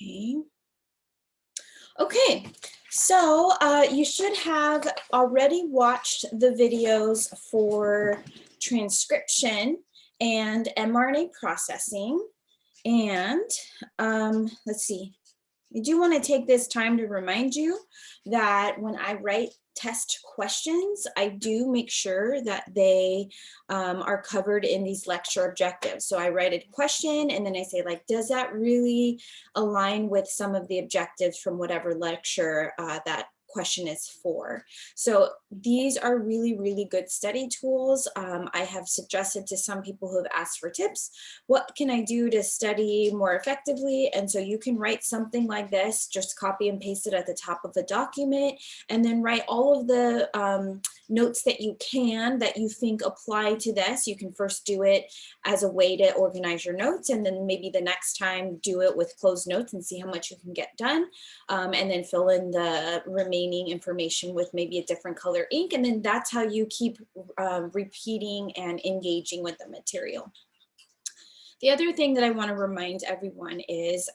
Okay. Okay, so you should have already watched the videos for transcription and mRNA processing. And let's see, I do want to take this time to remind you that when I write test questions, I do make sure that they are covered in these lecture objectives. So I write a question and then I say, like, does that really align with some of the objectives from whatever lecture that question is for? So these are really, really good study tools. I have suggested to some people who have asked for tips, what can I do to study more effectively? And so you can write something like this, just copy and paste it at the top of the document, and then write all of the notes that you can that you think apply to this. You can first do it as a way to organize your notes, and then maybe the next time do it with closed notes and see how much you can get done, and then fill in the remaining information with maybe a different color ink, and then that's how you keep repeating and engaging with the material. The other thing that I want to remind everyone is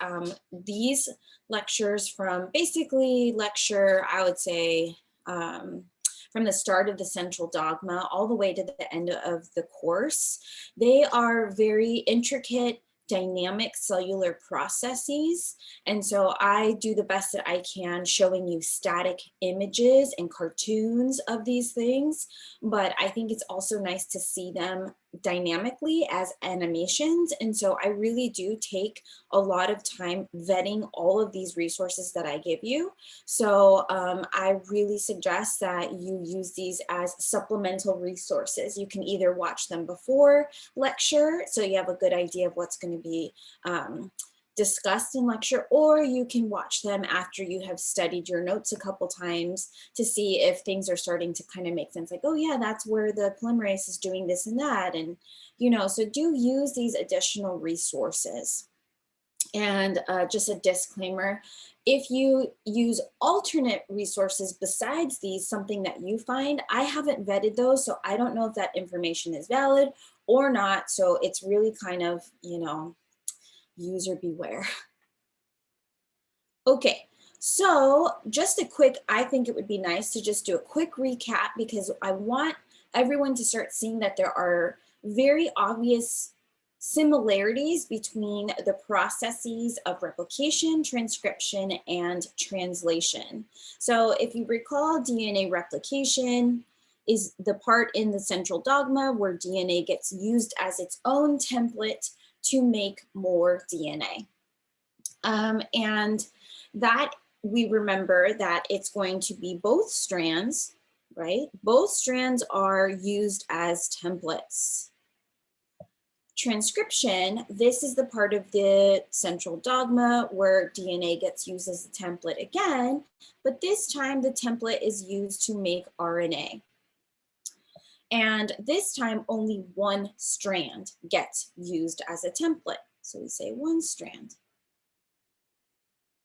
these lectures from basically lecture, I would say, from the start of the central dogma all the way to the end of the course, they are very intricate, dynamic cellular processes. And so I do the best that I can showing you static images and cartoons of these things, but I think it's also nice to see them dynamically as animations. And so I really do take a lot of time vetting all of these resources that I give you. So I really suggest that you use these as supplemental resources. You can either watch them before lecture, so you have a good idea of what's going to be discussed in lecture, or you can watch them after you have studied your notes a couple times to see if things are starting to kind of make sense, like, oh yeah, that's where the polymerase is doing this and that. And, you know, so do use these additional resources. And just a disclaimer, if you use alternate resources besides these, something that you find, I haven't vetted those, so I don't know if that information is valid or not. So it's really kind of, you know, user beware. Okay, so just a quick, I think it would be nice to just do a quick recap, because I want everyone to start seeing that there are very obvious similarities between the processes of replication, transcription, and translation. So if you recall, DNA replication is the part in the central dogma where DNA gets used as its own template to make more DNA. And that we remember that it's going to be both strands, right? Both strands are used as templates. Transcription, this is the part of the central dogma where DNA gets used as a template again, but this time the template is used to make RNA. And this time only one strand gets used as a template. So we say one strand.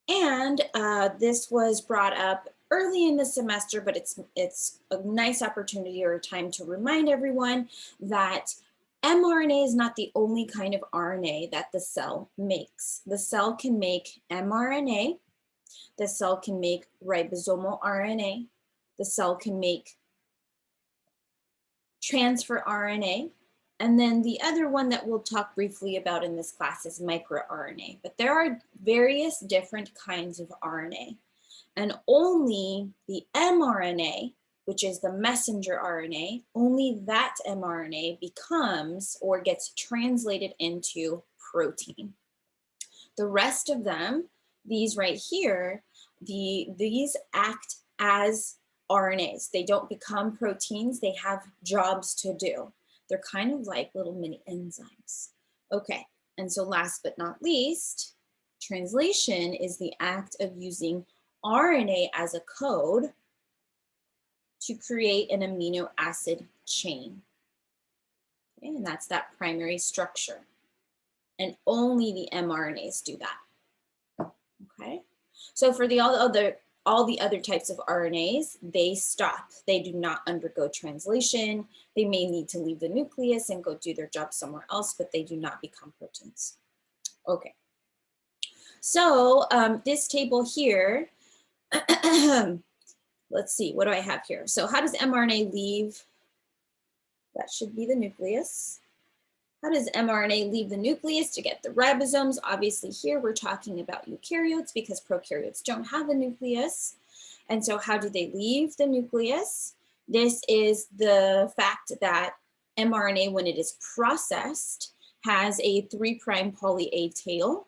And this was brought up early in the semester, but it's a nice opportunity or a time to remind everyone that mRNA is not the only kind of RNA that the cell makes. The cell can make mRNA, the cell can make ribosomal RNA, the cell can make transfer RNA, and then the other one that we'll talk briefly about in this class is microRNA. But there are various different kinds of RNA, and only the mRNA, which is the messenger RNA, only that mRNA becomes or gets translated into protein. The rest of them, these right here, these act as RNAs. They don't become proteins, they have jobs to do. They're kind of like little mini enzymes. Okay, and so last but not least, translation is the act of using RNA as a code to create an amino acid chain. Okay, and that's that primary structure. And only the mRNAs do that. Okay, so for all the other types of RNAs, they stop. They do not undergo translation. They may need to leave the nucleus and go do their job somewhere else, but they do not become proteins. Okay. So this table here, let's see, what do I have here? So how does mRNA leave? That should be the nucleus. How does mRNA leave the nucleus to get the ribosomes? Obviously here we're talking about eukaryotes because prokaryotes don't have a nucleus. And so how do they leave the nucleus? This is the fact that mRNA, when it is processed, has a 3' poly A tail.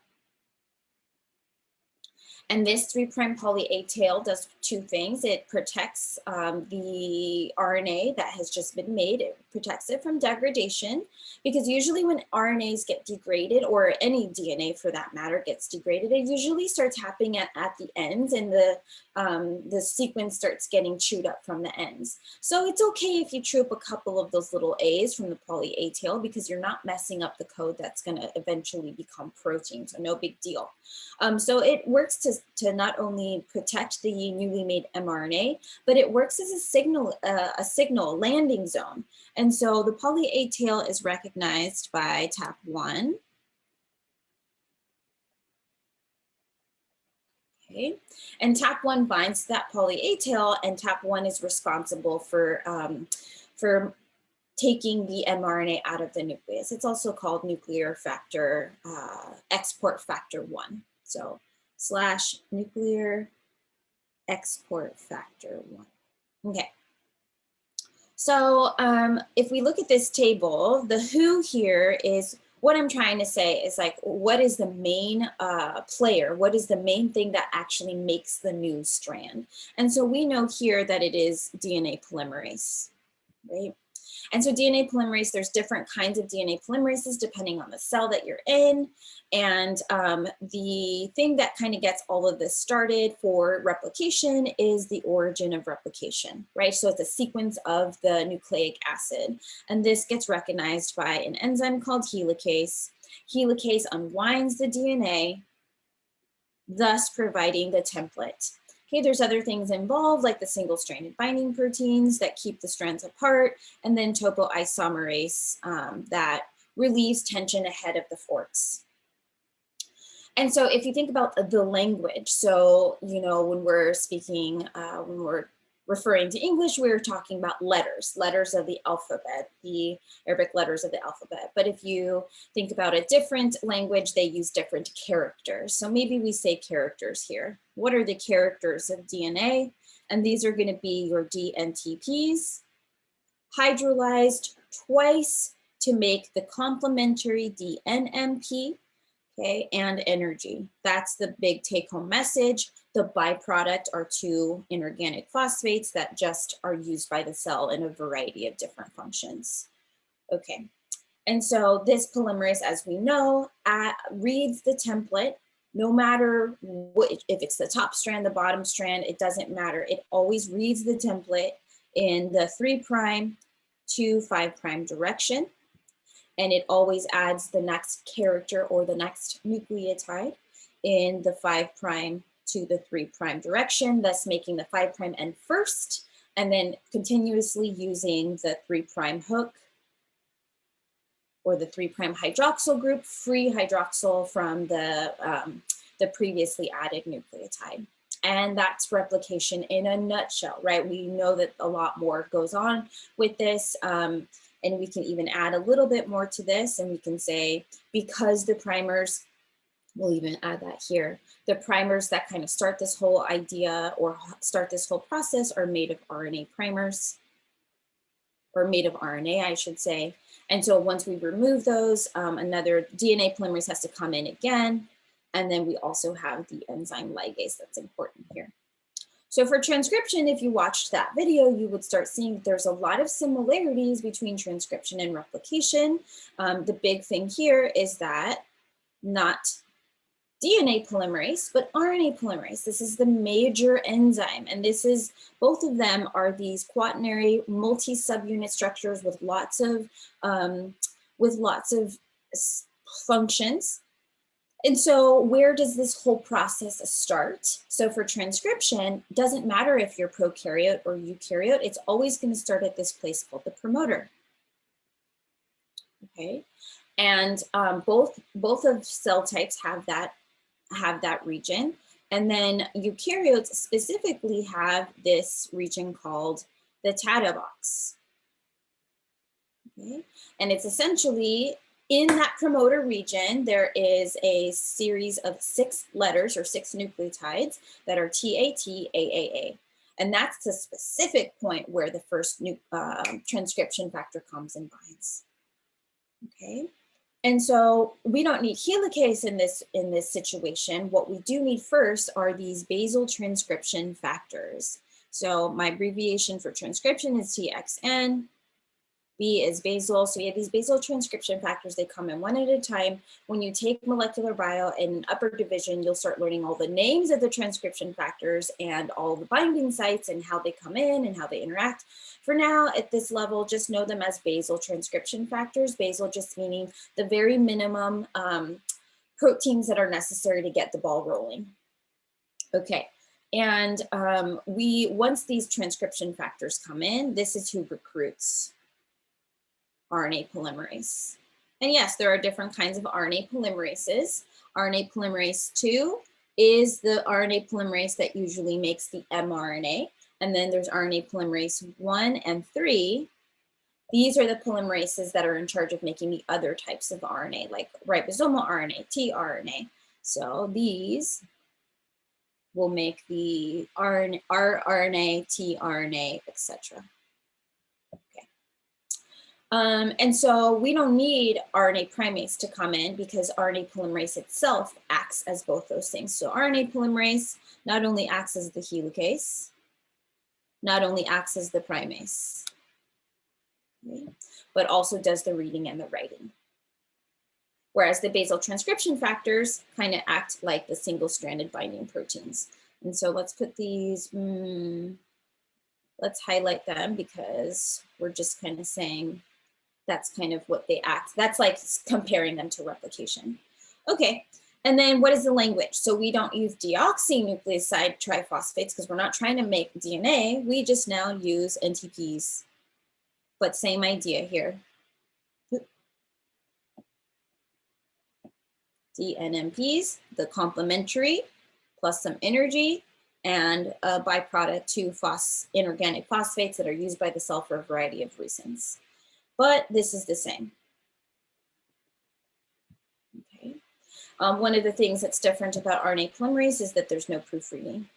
And this 3' poly A tail does two things. It protects the RNA that has just been made. It protects it from degradation, because usually when RNAs get degraded, or any DNA for that matter gets degraded, it usually starts happening at the ends, and the sequence starts getting chewed up from the ends. So it's okay if you chew up a couple of those little A's from the poly A tail, because you're not messing up the code that's going to eventually become protein, so no big deal. So it works to not only protect the newly made mRNA, but it works as a signal landing zone. And so the poly A tail is recognized by TAP1. Okay. And TAP1 binds to that poly A tail, and TAP1 is responsible for taking the mRNA out of the nucleus. It's also called nuclear factor, export factor 1. So / nuclear export factor 1. Okay. So if we look at this table, the who here is, what I'm trying to say is like, what is the main player? What is the main thing that actually makes the new strand? And so we know here that it is DNA polymerase, right? And so DNA polymerase, there's different kinds of DNA polymerases depending on the cell that you're in. And the thing that kind of gets all of this started for replication is the origin of replication, right? So it's a sequence of the nucleic acid. And this gets recognized by an enzyme called helicase. Helicase unwinds the DNA, thus providing the template. Okay, there's other things involved, like the single-stranded binding proteins that keep the strands apart, and then topoisomerase that relieves tension ahead of the forks. And so if you think about the language, so, you know, when we're speaking, when we're referring to English, we're talking about letters of the alphabet, the Arabic letters of the alphabet. But if you think about a different language, they use different characters. So maybe we say characters here. What are the characters of DNA? And these are going to be your DNTPs, hydrolyzed twice to make the complementary DNMP. Okay, and energy. That's the big take-home message. The byproduct are two inorganic phosphates that just are used by the cell in a variety of different functions. Okay, and so this polymerase, as we know, reads the template, no matter what, if it's the top strand, the bottom strand, it doesn't matter. It always reads the template in the 3' to 5' direction. And it always adds the next character or the next nucleotide in the 5' to the 3' direction, thus making the 5' end first, and then continuously using the 3' hook or the 3' hydroxyl group, free hydroxyl from the previously added nucleotide. And that's replication in a nutshell, right? We know that a lot more goes on with this. And we can even add a little bit more to this, and we can say, because the primers, we'll even add that here, the primers that kind of start this whole idea or start this whole process are made of RNA primers, or made of RNA, I should say. And so once we remove those, another DNA polymerase has to come in again. And then we also have the enzyme ligase that's important here. So for transcription, if you watched that video, you would start seeing that there's a lot of similarities between transcription and replication. The big thing here is that not DNA polymerase, but RNA polymerase. This is the major enzyme, and this is, both of them are these quaternary multi-subunit structures with lots of functions. And so where does this whole process start? So for transcription, it doesn't matter if you're prokaryote or eukaryote, it's always going to start at this place called the promoter. Okay, and both of cell types have that have that region. And then eukaryotes specifically have this region called the Tata box. Okay. And it's essentially in that promoter region, there is a series of 6 letters or 6 nucleotides that are TAT-AAA. And that's the specific point where the first transcription factor comes and binds. Okay. And so we don't need helicase in this situation. What we do need first are these basal transcription factors. So my abbreviation for transcription is TXN. B is basal. So we have these basal transcription factors. They come in one at a time. When you take molecular bio in upper division, you'll start learning all the names of the transcription factors and all the binding sites and how they come in and how they interact. For now, at this level, just know them as basal transcription factors. Basal just meaning the very minimum proteins that are necessary to get the ball rolling. Okay. And once these transcription factors come in, this is who recruits RNA polymerase. And yes, there are different kinds of RNA polymerases. RNA polymerase 2 is the RNA polymerase that usually makes the mRNA. And then there's RNA polymerase 1 and 3. These are the polymerases that are in charge of making the other types of RNA, like ribosomal RNA, tRNA. So these will make the rRNA, tRNA, etc. And so we don't need RNA primase to come in because RNA polymerase itself acts as both those things. So RNA polymerase not only acts as the helicase, not only acts as the primase, okay, but also does the reading and the writing. Whereas the basal transcription factors kind of act like the single-stranded binding proteins. And so let's put these, let's highlight them because we're just kind of saying, that's kind of what they act. That's like comparing them to replication. Okay, and then what is the language? So we don't use deoxynucleoside triphosphates because we're not trying to make DNA. We just now use NTPs, but same idea here. DNMPs, the complementary plus some energy and a byproduct to inorganic phosphates that are used by the cell for a variety of reasons. But this is the same. Okay. One of the things that's different about RNA polymerase is that there's no proofreading.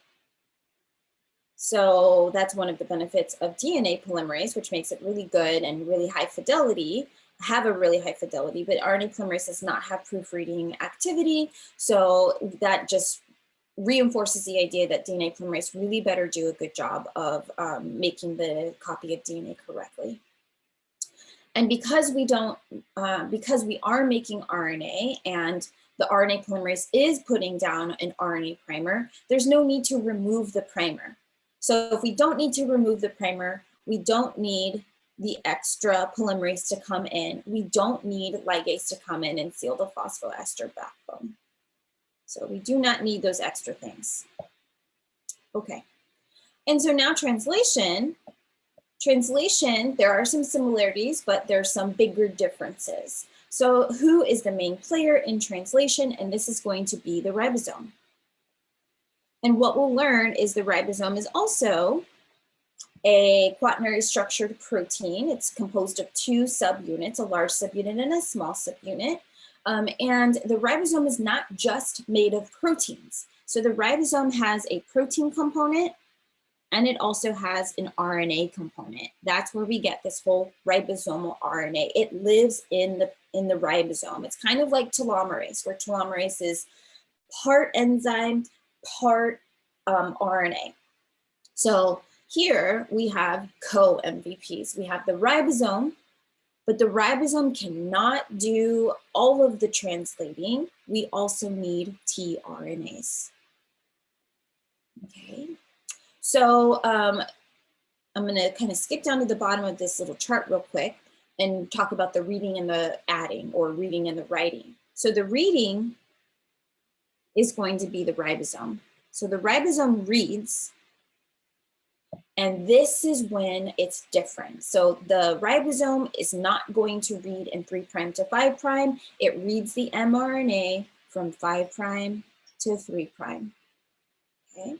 So that's one of the benefits of DNA polymerase, which makes it really good and really high fidelity, have a really high fidelity, but RNA polymerase does not have proofreading activity. So that just reinforces the idea that DNA polymerase really better do a good job of making the copy of DNA correctly. And because we are making RNA and the RNA polymerase is putting down an RNA primer, there's no need to remove the primer. So if we don't need to remove the primer, we don't need the extra polymerase to come in. We don't need ligase to come in and seal the phosphoester backbone. So we do not need those extra things. Okay, and so now translation. Translation, there are some similarities, but there's some bigger differences. So who is the main player in translation? And this is going to be the ribosome. And what we'll learn is the ribosome is also a quaternary structured protein. It's composed of 2 subunits, a large subunit and a small subunit. And the ribosome is not just made of proteins. So the ribosome has a protein component and it also has an RNA component. That's where we get this whole ribosomal RNA. It lives in the ribosome. It's kind of like telomerase, where telomerase is part enzyme, part RNA. So here we have co-MVPs. We have the ribosome, but the ribosome cannot do all of the translating. We also need tRNAs. Okay. So I'm going to kind of skip down to the bottom of this little chart real quick and talk about the reading and the adding, or reading and the writing. So the reading is going to be the ribosome. So the ribosome reads, and this is when it's different. So the ribosome is not going to read in 3' to 5'. It reads the mRNA from 5' to 3'. Okay.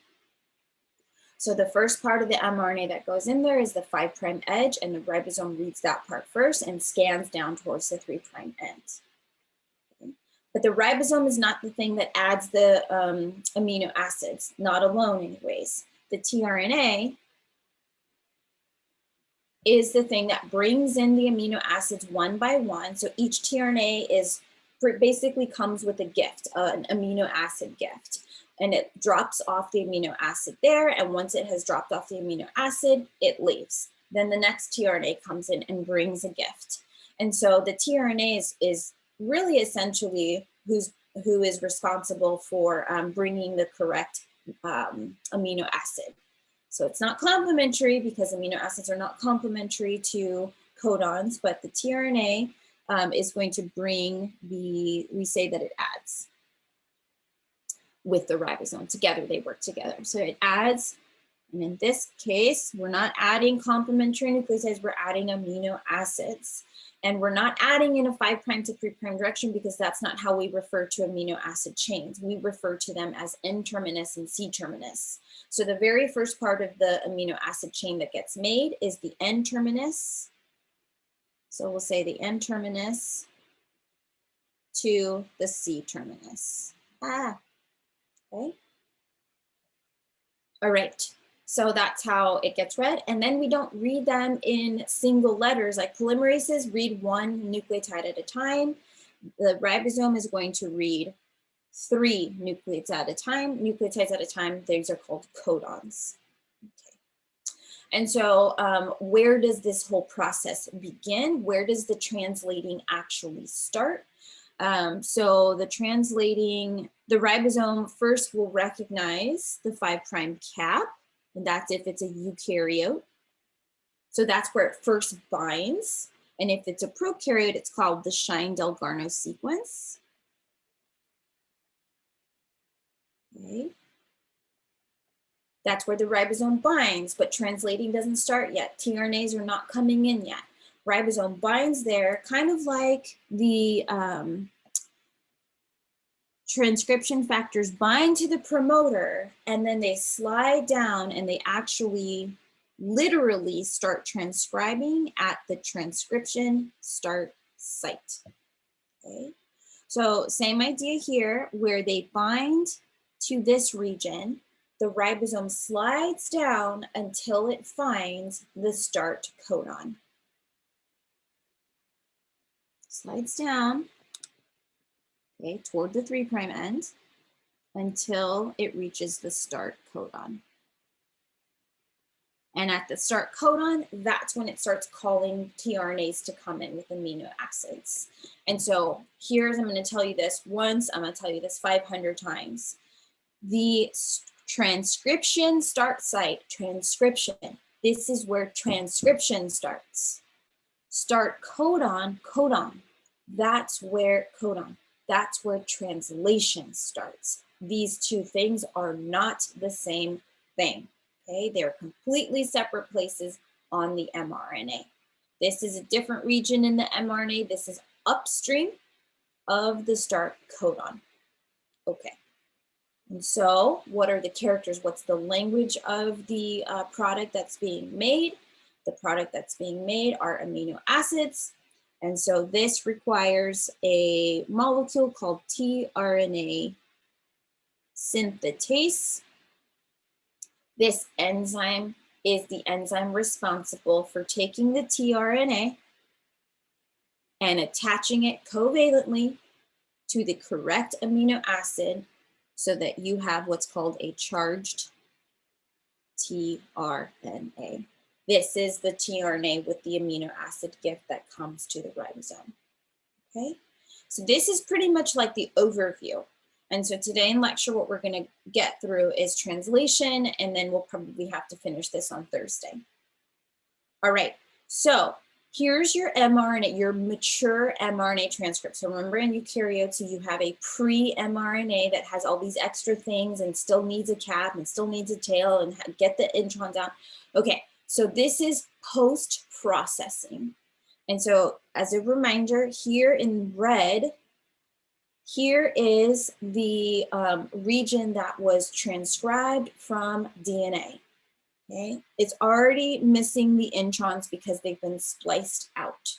So the first part of the mRNA that goes in there is the 5' edge, and the ribosome reads that part first and scans down towards the 3' end. Okay. But the ribosome is not the thing that adds the amino acids, not alone anyways. The tRNA is the thing that brings in the amino acids one by one. So each tRNA basically comes with a gift, an amino acid gift. And it drops off the amino acid there. And once it has dropped off the amino acid, it leaves. Then the next tRNA comes in and brings a gift. And so the tRNA is really essentially who is responsible for bringing the correct amino acid. So it's not complementary because amino acids are not complementary to codons, but the tRNA is going to bring we say that it adds with the ribosome. Together, they work together. So it adds, and in this case, we're not adding complementary nucleotides, we're adding amino acids. And we're not adding in a 5' to 3' direction because that's not how we refer to amino acid chains. We refer to them as N-terminus and C-terminus. So the very first part of the amino acid chain that gets made is the N-terminus. So we'll say the N-terminus to the C-terminus. Okay. All right. So that's how it gets read. And then we don't read them in single letters like polymerases read one nucleotide at a time. The ribosome is going to read 3 nucleotides at a time. These are called codons. Okay. And so where does this whole process begin? Where does the translating actually start? So the ribosome first will recognize the 5' cap, and that's if it's a eukaryote. So that's where it first binds. And if it's a prokaryote, it's called the Shine-Delgarno sequence. Okay. That's where the ribosome binds, but translating doesn't start yet. tRNAs are not coming in yet. Ribosome binds there, kind of like the transcription factors bind to the promoter, and then they slide down and they actually literally start transcribing at the transcription start site. Okay, so same idea here, where they bind to this region, the ribosome slides down until it finds the start codon. Slides down, okay, toward the 3' end until it reaches the start codon. And at the start codon, that's when it starts calling tRNAs to come in with amino acids. And so here's, I'm going to tell you this once, I'm going to tell you this 500 times. The transcription start site, transcription, this is where transcription starts. Start codon, codon, that's where codon. That's where translation starts. These two things are not the same thing, okay? They're completely separate places on the mRNA. This is a different region in the mRNA. This is upstream of the start codon. Okay, and so what are the characters? What's the language of the product that's being made? The product that's being made are amino acids. And so this requires a molecule called tRNA synthetase. This enzyme is the enzyme responsible for taking the tRNA and attaching it covalently to the correct amino acid so that you have what's called a charged tRNA. This is the tRNA with the amino acid gift that comes to the ribosome. Okay, so this is pretty much like the overview. And so today in lecture, what we're going to get through is translation, and then we'll probably have to finish this on Thursday. All right, so here's your mRNA, your mature mRNA transcript. So remember in eukaryotes, you have a pre-mRNA that has all these extra things and still needs a cap and still needs a tail and get the introns out. Okay. So this is post-processing. And so as a reminder, here in red Here is the region that was transcribed from DNA. Okay, it's already missing the introns because they've been spliced out.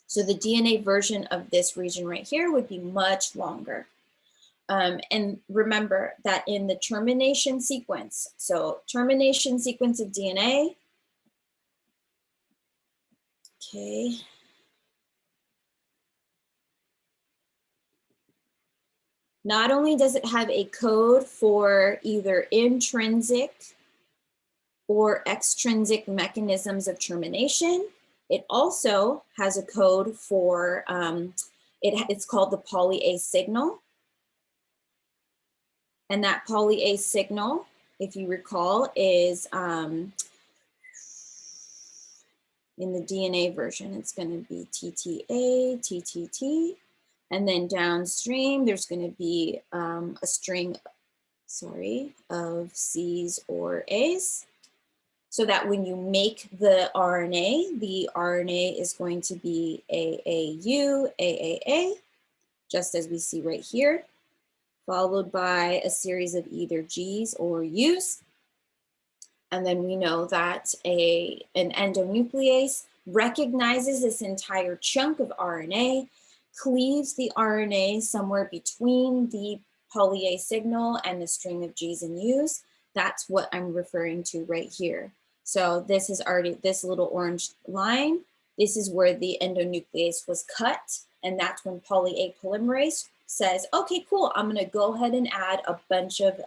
So the DNA version of this region right here would be much longer. And remember that in the termination sequence, so termination sequence of DNA, okay. Not only does it have a code for either intrinsic or extrinsic mechanisms of termination, it also has a code for, it's called the poly-A signal. And that poly-A signal, if you recall, is in the DNA version, it's going to be TTA, TTT, and then downstream, there's going to be a string, of C's or A's, so that when you make the RNA is going to be AAU, AAA, just as we see right here, followed by a series of either G's or U's. And then we know that an endonuclease recognizes this entire chunk of RNA, cleaves the RNA somewhere between the poly-A signal and the string of G's and U's. That's what I'm referring to right here. So this is already, this little orange line, this is where the endonuclease was cut, and that's when poly-A polymerase says, okay, cool, I'm gonna go ahead and add a bunch of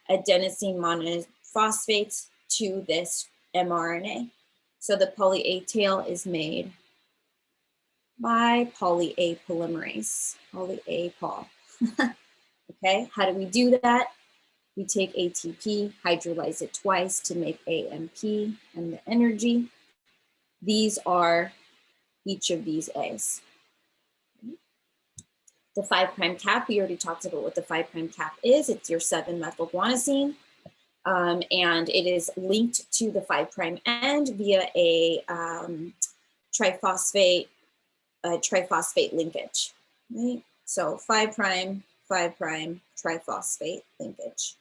adenosine monophosphates to this mRNA. So the poly-A tail is made by poly-A polymerase, poly-A pol. Okay, how do we do that? We take ATP, hydrolyze it twice to make AMP and the energy. These are each of these A's. The 5' cap, we already talked about what the 5' cap is. It's your 7-methylguanosine, and it is linked to the 5' end via a triphosphate linkage, right? So 5', triphosphate linkage.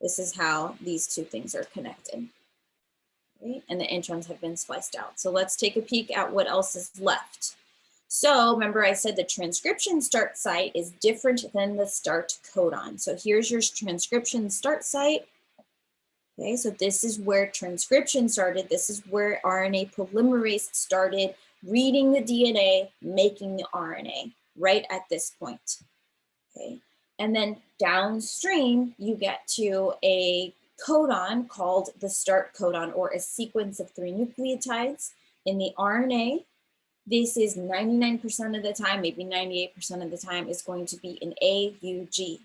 This is how these two things are connected, right? And the introns have been spliced out. So let's take a peek at what else is left. So remember I said the transcription start site is different than the start codon. So here's your transcription start site. Okay, so this is where transcription started. This is where RNA polymerase started reading the DNA, making the RNA right at this point. Okay, and then downstream, you get to a codon called the start codon, or a sequence of 3 nucleotides in the RNA. This is 99% of the time, maybe 98% of the time, is going to be an AUG.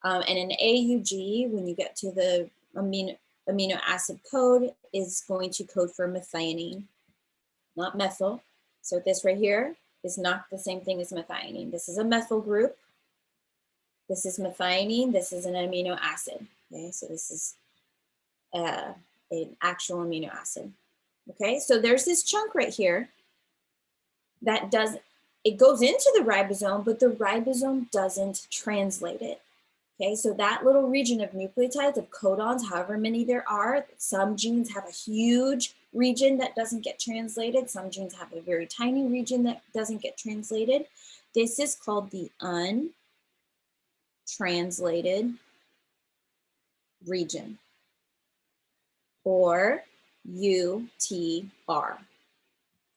And an AUG, when you get to the amino acid code, is going to code for methionine, not methyl. So this right here is not the same thing as methionine. This is a methyl group. This is methionine. This is an amino acid. Okay, so this is an actual amino acid. Okay, so there's this chunk right here that it goes into the ribosome, but the ribosome doesn't translate it. Okay, so that little region of nucleotides, of codons, however many there are, some genes have a huge region that doesn't get translated. Some genes have a very tiny region that doesn't get translated. This is called the untranslated region, or UTR.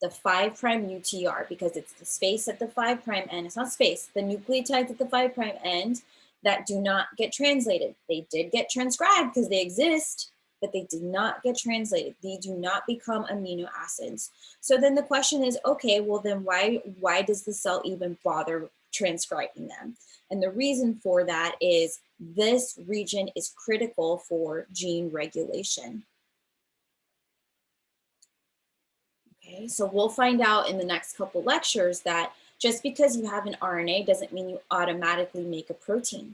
The 5' UTR, because it's the space at the 5' end. It's not space, the nucleotides at the 5' end that do not get translated. They did get transcribed because they exist, but they did not get translated. They do not become amino acids. So then the question is, okay, well then why does the cell even bother transcribing them? And the reason for that is this region is critical for gene regulation. Okay, so we'll find out in the next couple lectures that just because you have an RNA doesn't mean you automatically make a protein.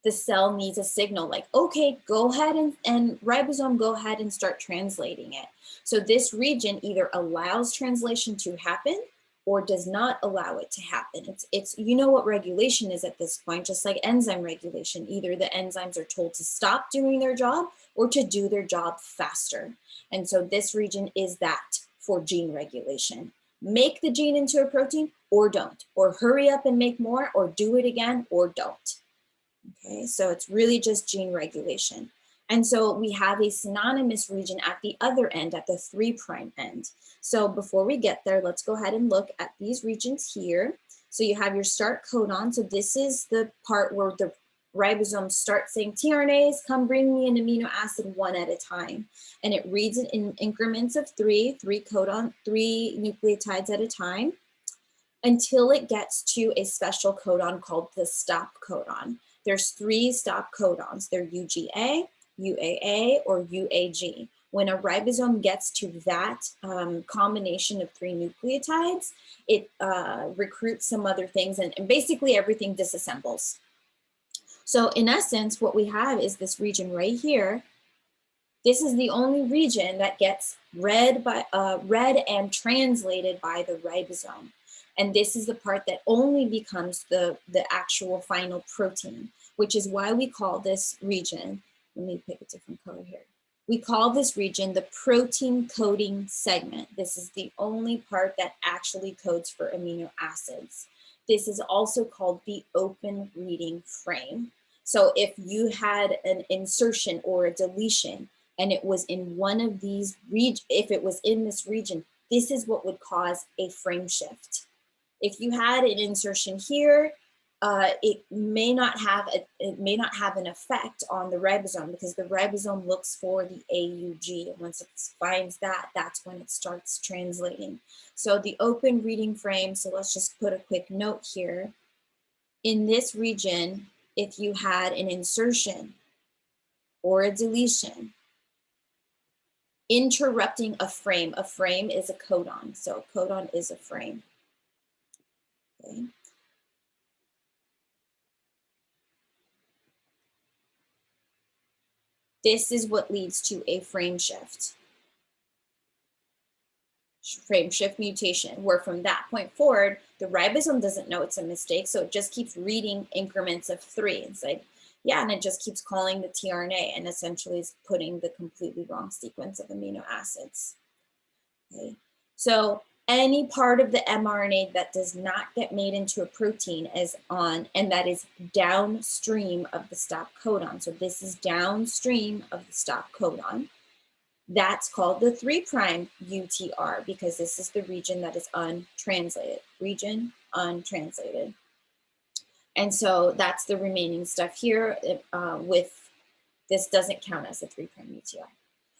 The cell needs a signal like, okay, go ahead and ribosome, go ahead and start translating it. So this region either allows translation to happen or does not allow it to happen. It's you know what regulation is at this point, just like enzyme regulation. Either the enzymes are told to stop doing their job or to do their job faster. And so this region is that for gene regulation. Make the gene into a protein or don't, or hurry up and make more, or do it again or don't. Okay, so it's really just gene regulation. And so we have a synonymous region at the other end, at the 3' end. So before we get there, let's go ahead and look at these regions here. So you have your start codon. So this is the part where the ribosome starts saying, tRNAs, come bring me an amino acid one at a time. And it reads it in increments of three nucleotides at a time, until it gets to a special codon called the stop codon. There's 3 stop codons. They're UGA, UAA, or UAG. When a ribosome gets to that combination of 3 nucleotides, it recruits some other things, and basically everything disassembles. So in essence, what we have is this region right here. This is the only region that gets read and translated by the ribosome. And this is the part that only becomes the actual final protein, which is why we call this region, let me pick a different color here. We call this region the protein coding segment. This is the only part that actually codes for amino acids. This is also called the open reading frame. So if you had an insertion or a deletion, and it was in one of these regions, if it was in this region, this is what would cause a frame shift. If you had an insertion here, it may not have an effect on the ribosome, because the ribosome looks for the AUG, and once it finds that, that's when it starts translating. So the open reading frame, so let's just put a quick note here. In this region, if you had an insertion or a deletion interrupting a frame is a codon, so a codon is a frame. Okay. This is what leads to a frame shift mutation, where from that point forward, the ribosome doesn't know it's a mistake, so it just keeps reading increments of 3. It's like, yeah, and it just keeps calling the tRNA and essentially is putting the completely wrong sequence of amino acids. Okay, so any part of the mRNA that does not get made into a protein is on, and that is downstream of the stop codon. So this is downstream of the stop codon. That's called the 3' UTR, because this is the region that is untranslated, region untranslated. And so that's the remaining stuff here with this doesn't count as a 3' UTR.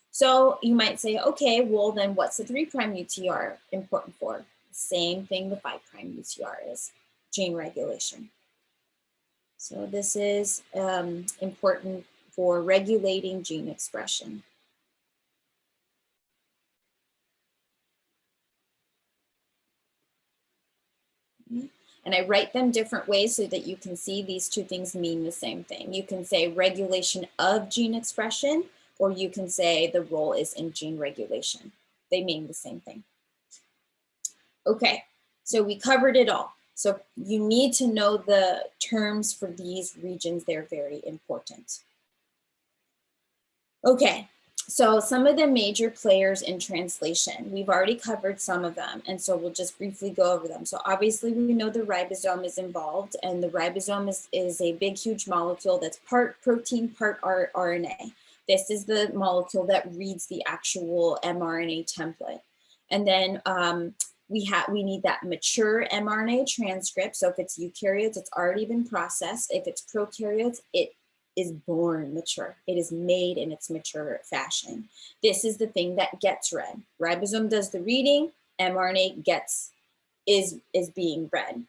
So you might say, okay, well then what's the 3' UTR important for? Same thing the 5' UTR is, gene regulation. So this is important for regulating gene expression. And I write them different ways so that you can see these two things mean the same thing. You can say regulation of gene expression, or you can say the role is in gene regulation. They mean the same thing. Okay, so we covered it all. So you need to know the terms for these regions. They're very important. Okay, so some of the major players in translation, we've already covered some of them, and so we'll just briefly go over them. So obviously we know the ribosome is involved, and the ribosome is a big, huge molecule that's part protein, part RNA. This is the molecule that reads the actual mRNA template. And then we need that mature mRNA transcript. So if it's eukaryotes, it's already been processed. If it's prokaryotes, it is born mature. It is made in its mature fashion. This is the thing that gets read. Ribosome does the reading, mRNA is being read.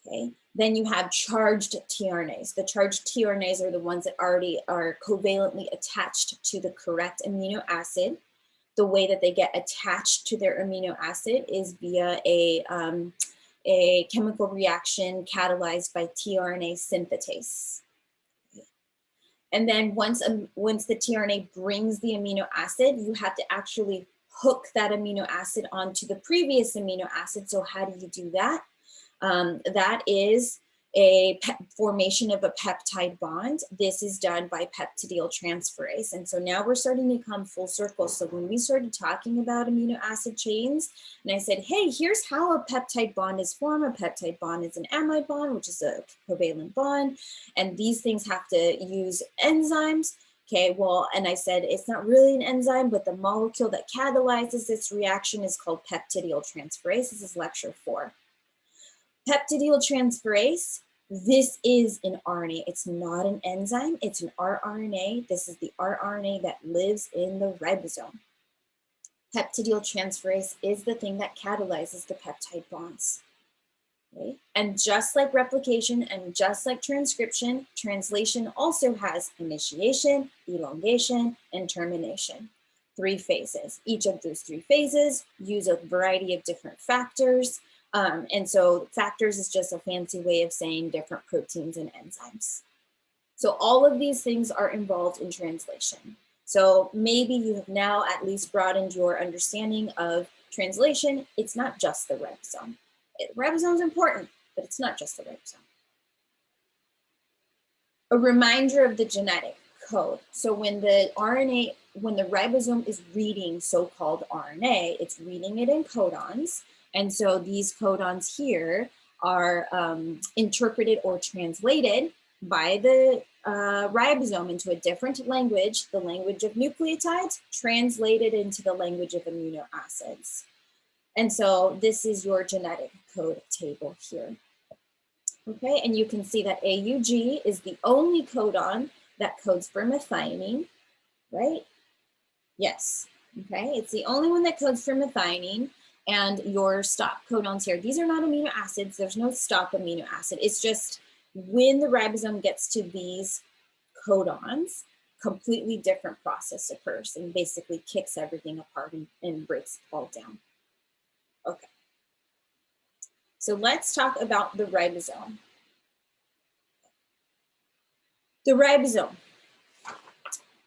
Okay. Then you have charged tRNAs. The charged tRNAs are the ones that already are covalently attached to the correct amino acid. The way that they get attached to their amino acid is via a chemical reaction catalyzed by tRNA synthetase. And then once the tRNA brings the amino acid, you have to actually hook that amino acid onto the previous amino acid. So how do you do that? That is a formation of a peptide bond. This is done by peptidyltransferase. And so now we're starting to come full circle. So when we started talking about amino acid chains, and I said, hey, here's how a peptide bond is formed. A peptide bond is an amide bond, which is a covalent bond. And these things have to use enzymes. Okay, well, and I said, it's not really an enzyme, but the molecule that catalyzes this reaction is called peptidyltransferase. This is lecture 4. Peptidyltransferase, this is an RNA. It's not an enzyme, it's an rRNA. This is the rRNA that lives in the ribosome. Peptidyltransferase is the thing that catalyzes the peptide bonds. Okay? And just like replication and just like transcription, translation also has initiation, elongation, and termination. 3 phases. Each of those 3 phases use a variety of different factors. And so factors is just a fancy way of saying different proteins and enzymes. So all of these things are involved in translation. So maybe you have now at least broadened your understanding of translation. It's not just the ribosome. Ribosome is important, but it's not just the ribosome. A reminder of the genetic code. So when the ribosome is reading so-called RNA, it's reading it in codons. And so these codons here are interpreted or translated by the ribosome into a different language, the language of nucleotides, translated into the language of amino acids. And so this is your genetic code table here. Okay, and you can see that AUG is the only codon that codes for methionine, right? Yes, okay, it's the only one that codes for methionine. And your stop codons here, these are not amino acids. There's no stop amino acid. It's just when the ribosome gets to these codons, completely different process occurs and basically kicks everything apart and breaks it all down. Okay. So let's talk about the ribosome. The ribosome.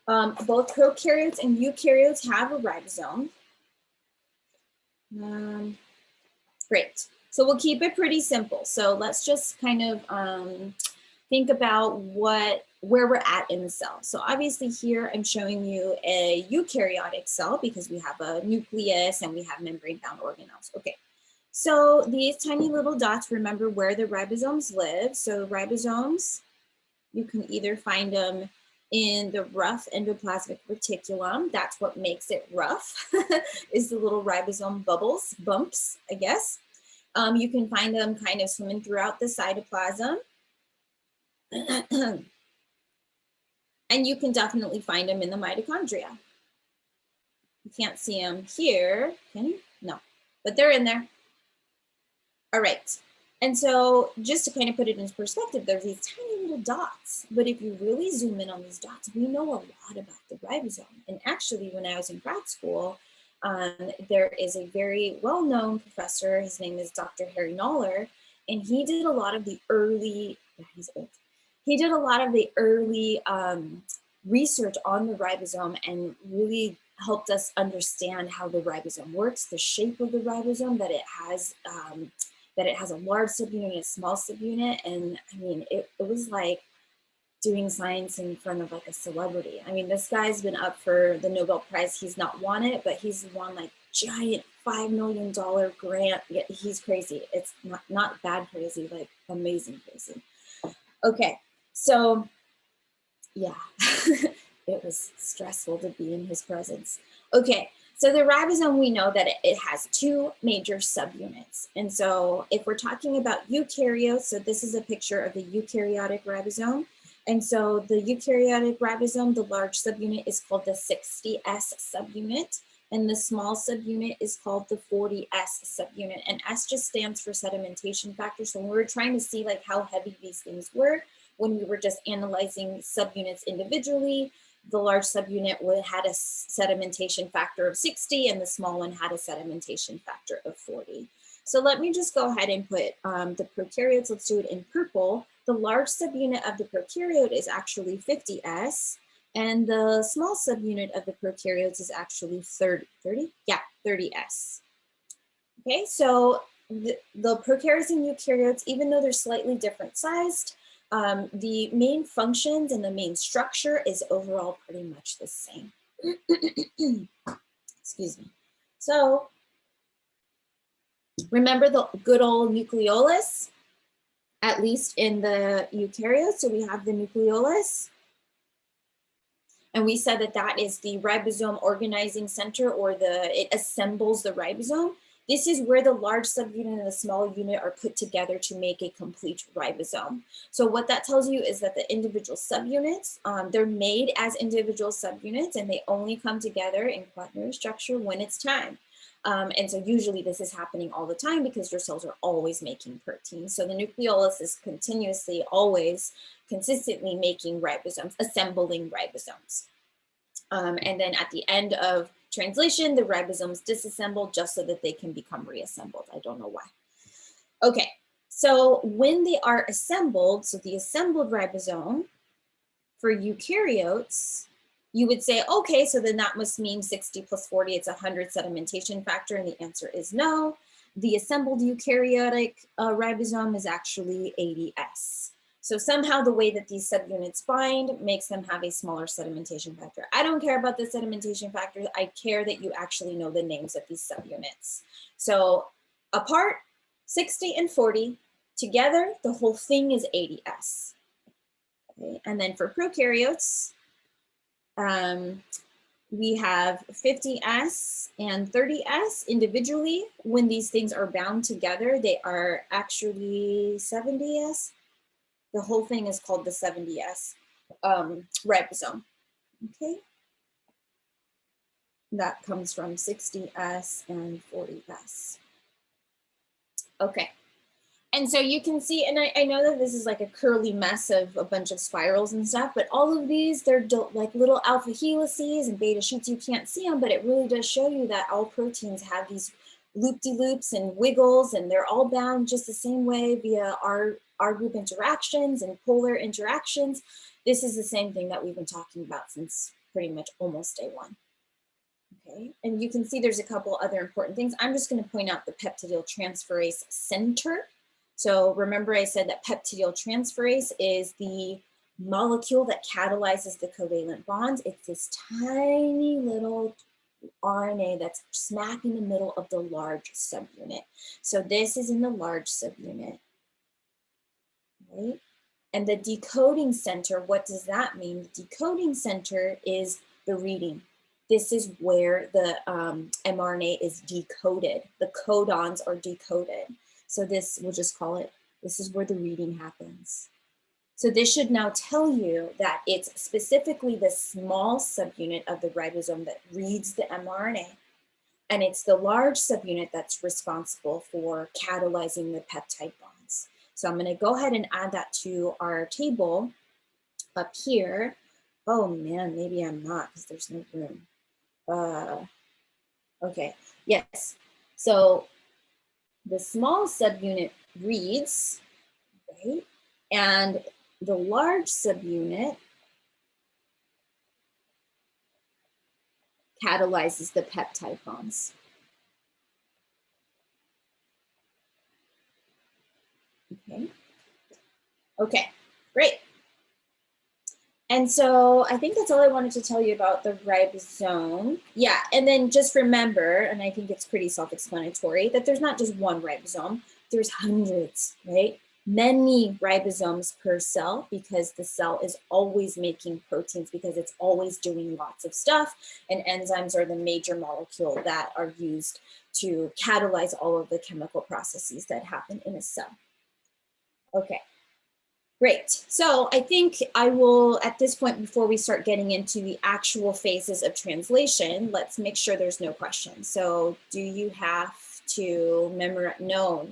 Both prokaryotes and eukaryotes have a ribosome. Great. So we'll keep it pretty simple. So let's just kind of think about where we're at in the cell. So obviously here I'm showing you a eukaryotic cell because we have a nucleus and we have membrane-bound organelles. Okay. So these tiny little dots, remember where the ribosomes live. So ribosomes, you can either find them in the rough endoplasmic reticulum. That's what makes it rough, is the little ribosome bumps, I guess. You can find them kind of swimming throughout the cytoplasm. And you can definitely find them in the mitochondria. You can't see them here, can you? No, but they're in there. All right. And so just to kind of put it into perspective, there's these tiny little dots, but if you really zoom in on these dots, we know a lot about the ribosome. And actually, when I was in grad school, there is a very well-known professor, his name is Dr. Harry Noller, and he did a lot of the early, he's old, he did a lot of the early research on the ribosome and really helped us understand how the ribosome works, the shape of the ribosome, that it has a large subunit and a small subunit. And I mean, it was like doing science in front of like a celebrity. I mean, this guy's been up for the Nobel Prize. He's not won it, but he's won like giant $5 million grant. Yeah, he's crazy. It's not bad crazy, like amazing crazy. Okay, so yeah, it was stressful to be in his presence. Okay. So the ribosome, we know that it has 2 major subunits. And so if we're talking about eukaryotes, so this is a picture of the eukaryotic ribosome. And so the eukaryotic ribosome, the large subunit is called the 60S subunit, and the small subunit is called the 40S subunit. And S just stands for sedimentation factor. So when we were trying to see like how heavy these things were, when we were just analyzing subunits individually, the large subunit had a sedimentation factor of 60 and the small one had a sedimentation factor of 40. So let me just go ahead and put the prokaryotes, let's do it in purple. The large subunit of the prokaryote is actually 50S, And the small subunit of the prokaryotes is actually 30? Yeah, 30S. Okay, so the prokaryotes and eukaryotes, even though they're slightly different sized, the main functions and the main structure is overall pretty much the same. Excuse me. So remember the good old nucleolus, at least in the eukaryotes. So we have the nucleolus. And we said that that is the ribosome organizing center, or it assembles the ribosome. This is where the large subunit and the small unit are put together to make a complete ribosome. So what that tells you is that the individual subunits, they're made as individual subunits, and they only come together in quaternary structure when it's time. And so usually this is happening all the time because your cells are always making proteins. So the nucleolus is continuously, always, consistently making ribosomes, assembling ribosomes. And then at the end of translation, the ribosomes disassemble just so that they can become reassembled. I don't know why. Okay, so when they are assembled, so the assembled ribosome for eukaryotes, you would say, okay, so then that must mean 60 plus 40, it's 100 sedimentation factor, and the answer is no. The assembled eukaryotic ribosome is actually 80S. So somehow the way that these subunits bind makes them have a smaller sedimentation factor. I don't care about the sedimentation factors. I care that you actually know the names of these subunits. So apart, 60 and 40. Together, the whole thing is 80S. Okay. And then for prokaryotes, we have 50S and 30S individually. When these things are bound together, they are actually 70S. The whole thing is called the 70S ribosome. Okay. That comes from 60S and 40S. Okay. And so you can see, and I know that this is like a curly mess of a bunch of spirals and stuff, but all of these, they're like little alpha helices and beta sheets. You can't see them, but it really does show you that all proteins have these loop-de-loops and wiggles, and they're all bound just the same way via R group interactions and polar interactions. This is the same thing that we've been talking about since pretty much almost day one. Okay, and you can see there's a couple other important things. I'm just going to point out the peptidyltransferase center. So remember I said that peptidyltransferase is the molecule that catalyzes the covalent bonds. It's this tiny little RNA that's smack in the middle of the large subunit. So this is in the large subunit, right? And the decoding center, what does that mean? The decoding center is the reading. This is where the mRNA is decoded. The codons are decoded. So this, we'll just call it, this is where the reading happens. So this should now tell you that it's specifically the small subunit of the ribosome that reads the mRNA. And it's the large subunit that's responsible for catalyzing the peptide bonds. So I'm going to go ahead and add that to our table up here. Oh man, maybe I'm not because there's no room. Okay, yes. So the small subunit reads, right? And the large subunit catalyzes the peptide bonds. Okay, great. And so I think that's all I wanted to tell you about the ribosome. Yeah, and then just remember, and I think it's pretty self-explanatory, that there's not just one ribosome, there's hundreds, right? Many ribosomes per cell, because the cell is always making proteins, because it's always doing lots of stuff, and enzymes are the major molecule that are used to catalyze all of the chemical processes that happen in a cell. Okay. Great. So I think I will, at this point, before we start getting into the actual phases of translation, let's make sure there's no questions. So do you have to memorize? No.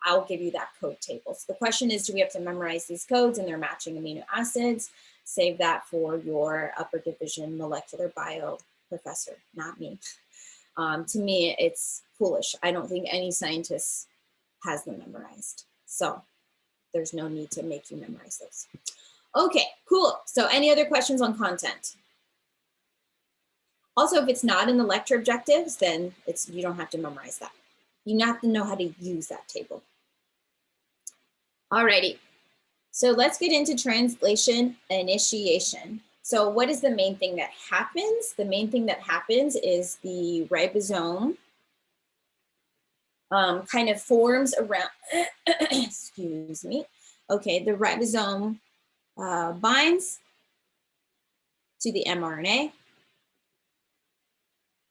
I'll give you that code table. So the question is, do we have to memorize these codes and their matching amino acids? Save that for your upper division molecular bio professor, not me. To me, it's foolish. I don't think any scientist has them memorized. So there's no need to make you memorize those. Okay, cool. So any other questions on content? Also, if it's not in the lecture objectives, then you don't have to memorize that. You have to know how to use that table. Alrighty, so let's get into translation initiation. So what is the main thing that happens? The main thing that happens is the ribosome kind of forms around, excuse me. Okay, the ribosome binds to the mRNA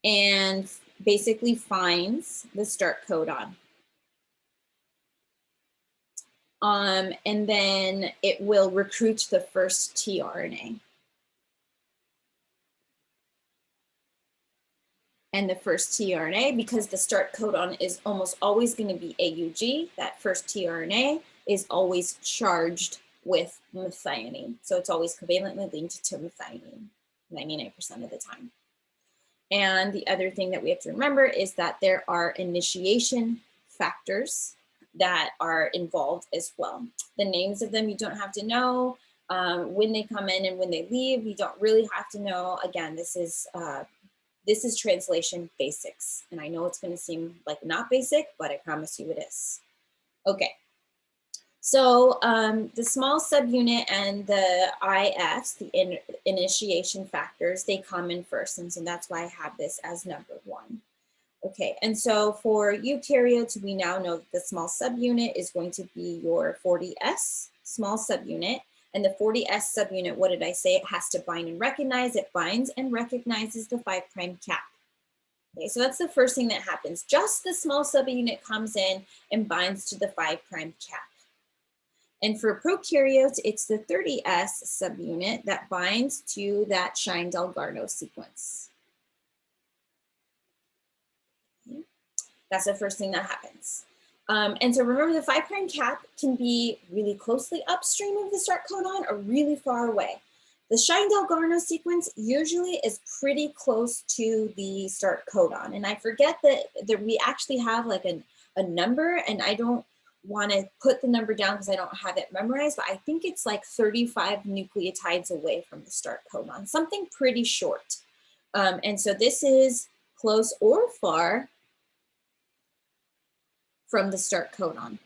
and basically finds the start codon. And then it will recruit the first tRNA. And the first tRNA, because the start codon is almost always going to be AUG, that first tRNA is always charged with methionine. So it's always covalently linked to methionine 99% of the time. And the other thing that we have to remember is that there are initiation factors that are involved as well. The names of them you don't have to know. When they come in and when they leave, you don't really have to know. Again, this is translation basics. And I know it's going to seem like not basic, but I promise you it is. Okay. So the small subunit and the IFs, the initiation factors, they come in first. And so that's why I have this as number 1. Okay, and so for eukaryotes, we now know that the small subunit is going to be your 40S small subunit. And the 40S subunit, what did I say? It has to bind and recognize. It binds and recognizes the 5' cap. Okay, so that's the first thing that happens. Just the small subunit comes in and binds to the 5' cap. And for prokaryotes, it's the 30S subunit that binds to that Shine-Dalgarno sequence. Okay. That's the first thing that happens. And so remember, the 5' cap can be really closely upstream of the start codon or really far away. The Shine-Dalgarno sequence usually is pretty close to the start codon. And I forget that we actually have like a number, and I don't want to put the number down because I don't have it memorized, but I think it's like 35 nucleotides away from the start codon, something pretty short. And so this is close or far from the start codon.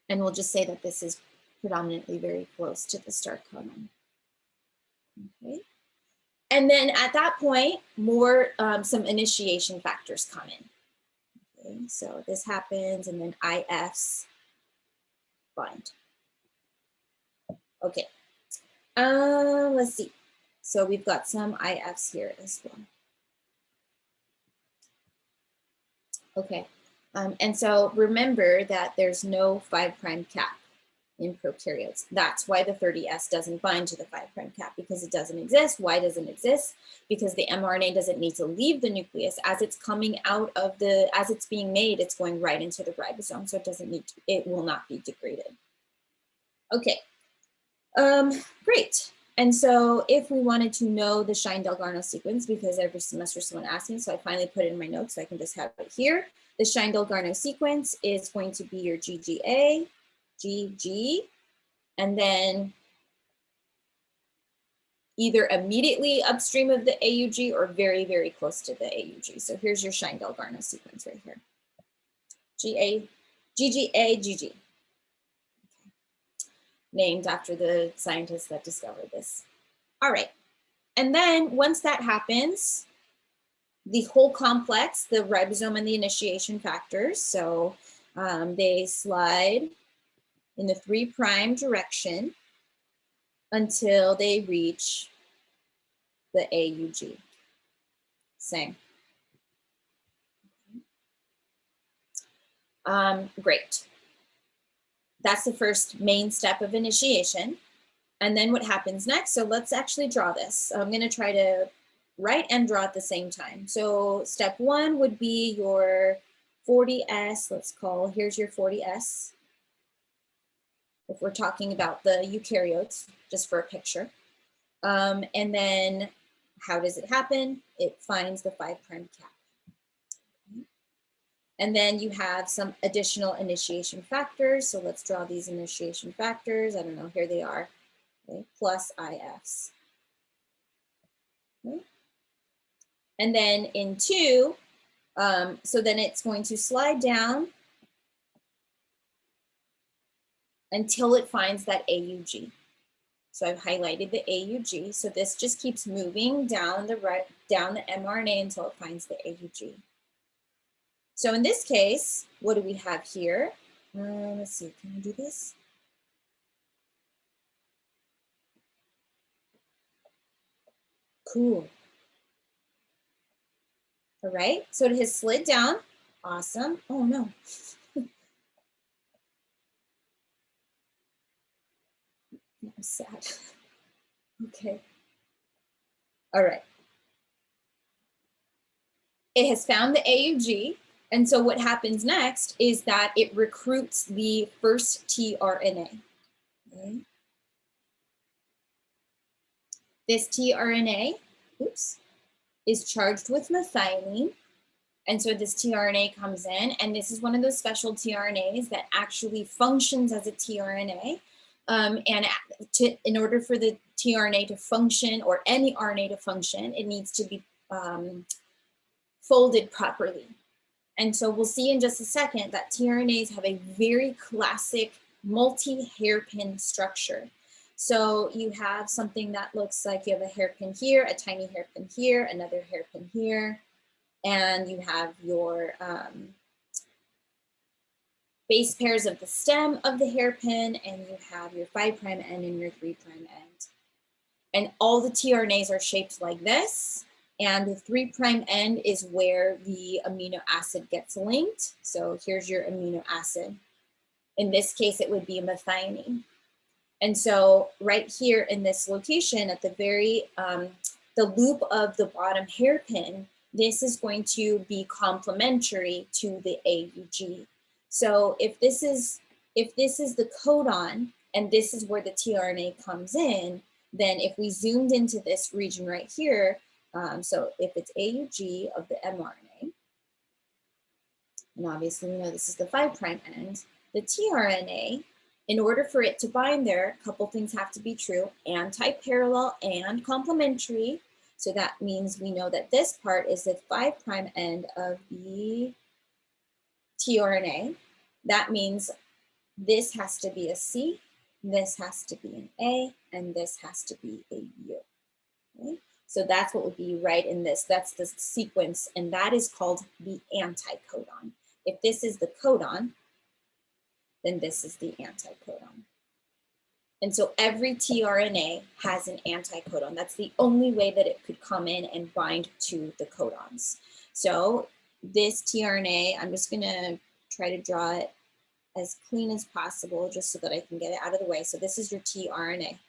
And we'll just say that this is predominantly very close to the start codon. Okay. And then at that point, some initiation factors come in. Okay. So this happens, and then IFs bind. Okay. Let's see. So we've got some IFs here as well. Okay. And so remember that there's no 5' cap in prokaryotes. That's why the 30S doesn't bind to the 5' cap, because it doesn't exist. Why doesn't it exist? Because the mRNA doesn't need to leave the nucleus. As it's coming out of as it's being made, it's going right into the ribosome, so it doesn't need to, it will not be degraded. Okay, great. And so if we wanted to know the Shine-Dalgarno sequence, because every semester someone asks me, so I finally put it in my notes so I can just have it here. The Shine-Dalgarno sequence is going to be your GGA, GG, and then either immediately upstream of the AUG or very, very close to the AUG. So here's your Shine-Dalgarno sequence right here. GA, GGA, GG. Okay. Named after the scientists that discovered this. All right. And then once that happens, the whole complex, the ribosome and the initiation factors, so they slide in the 3' direction until they reach the AUG. Same. Great. That's the first main step of initiation. And then what happens next? So let's actually draw this. I'm going to try to write and draw at the same time. So step 1 would be your 40S. Let's call, here's your 40S. If we're talking about the eukaryotes, just for a picture. And then how does it happen? It finds the 5' cap. And then you have some additional initiation factors. So let's draw these initiation factors. I don't know, here they are. okay, plus IFs. Okay. And then in 2, so then it's going to slide down until it finds that AUG. So I've highlighted the AUG. So this just keeps moving down the mRNA until it finds the AUG. So in this case, what do we have here? Let's see, can I do this? Cool. All right, so it has slid down. Awesome. Oh no. I'm sad. Okay. All right. It has found the AUG. And so what happens next is that it recruits the first tRNA. Okay. This tRNA, oops, is charged with methionine. And so this tRNA comes in, and this is one of those special tRNAs that actually functions as a tRNA. In order for the tRNA to function, or any RNA to function, it needs to be folded properly. And so we'll see in just a second that tRNAs have a very classic multi-hairpin structure. So you have something that looks like you have a hairpin here, a tiny hairpin here, another hairpin here, and you have your base pairs of the stem of the hairpin, and you have your 5' end and your 3' end. And all the tRNAs are shaped like this. And the 3' end is where the amino acid gets linked. So here's your amino acid. In this case, it would be methionine. And so right here in this location at the very, the loop of the bottom hairpin, this is going to be complementary to the AUG. So if this is the codon and this is where the tRNA comes in, then if we zoomed into this region right here, so if it's AUG of the mRNA, and obviously we know this is the 5' end, the tRNA, in order for it to bind there, a couple things have to be true: anti-parallel and complementary. So that means we know that this part is the 5' end of the tRNA. That means this has to be a C, this has to be an A, and this has to be a U. Okay? So that's what would be right in this. That's the sequence, and that is called the anticodon. If this is the codon, then this is the anticodon. And so every tRNA has an anticodon. That's the only way that it could come in and bind to the codons. So this tRNA, I'm just gonna try to draw it as clean as possible just so that I can get it out of the way. So this is your tRNA.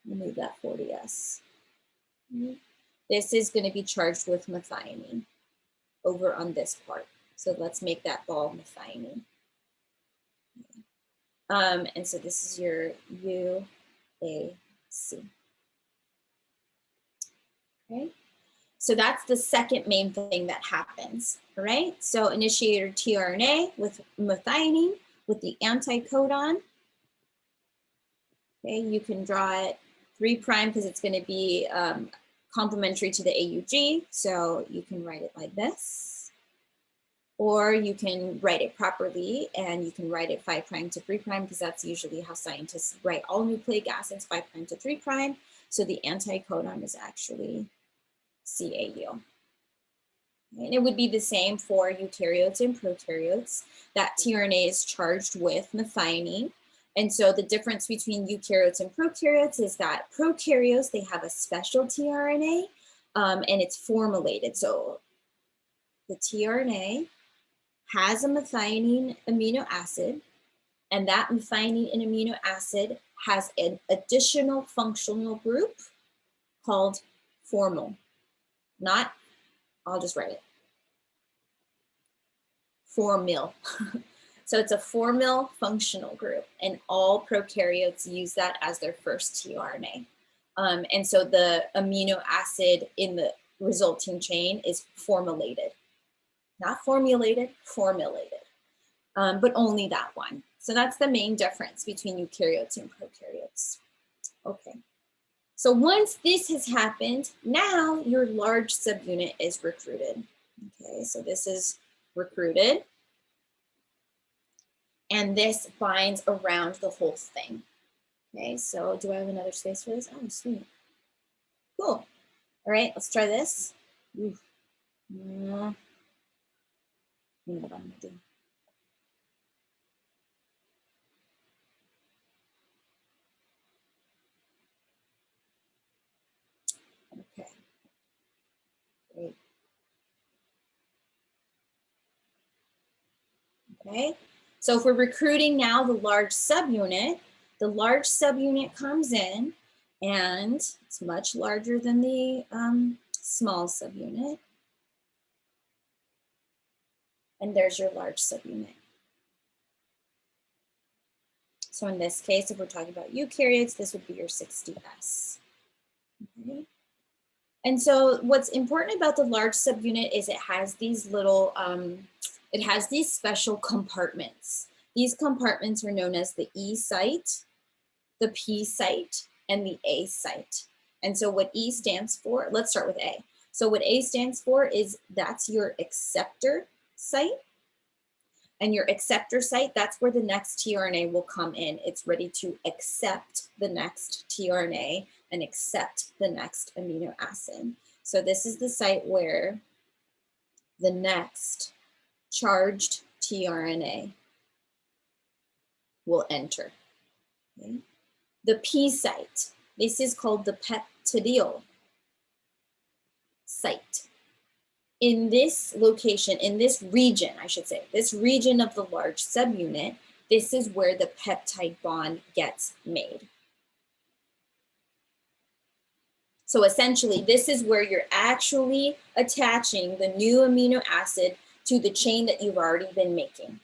Move that 40S. This is going to be charged with methionine over on this part. So let's make that ball methionine. And so this is your UAC. Okay. So that's the second main thing that happens, all right? So initiator tRNA with methionine with the anticodon. Okay, you can draw it 3' because it's going to be complementary to the AUG. So you can write it like this. Or you can write it properly, and you can write it 5' to 3' because that's usually how scientists write all nucleic acids, 5' to 3'. So the anticodon is actually CAU. And it would be the same for eukaryotes and prokaryotes. That tRNA is charged with methionine. And so the difference between eukaryotes and prokaryotes is that prokaryotes, they have a special tRNA, and it's formulated. So the tRNA has a methionine amino acid, and that methionine amino acid has an additional functional group called formyl. Not, I'll just write it. Formyl. So it's a formyl functional group, and all prokaryotes use that as their first tRNA. And so the amino acid in the resulting chain is formulated. Not formulated, formulated, but only that one. So that's the main difference between eukaryotes and prokaryotes. Okay. So once this has happened, now your large subunit is recruited. Okay, so this is recruited. And this binds around the whole thing. Okay, so do I have another space for this? Oh, sweet. Cool. All right, let's try this. Oof. What I'm gonna do. Okay. Great. Okay. So if we're recruiting now the large subunit comes in and it's much larger than the small subunit. And there's your large subunit. So in this case, if we're talking about eukaryotes, this would be your 60S. Okay. And so what's important about the large subunit is it has these little, it has these special compartments. These compartments are known as the E site, the P site, and the A site. And so what E stands for, let's start with A. So what A stands for is that's your acceptor site. And your acceptor site, that's where the next tRNA will come in. It's ready to accept the next tRNA and accept the next amino acid. So this is the site where the next charged tRNA will enter. Okay. The P site, this is called the peptidyl site. In this location, in this region, I should say, this region of the large subunit, this is where the peptide bond gets made. So essentially, this is where you're actually attaching the new amino acid to the chain that you've already been making.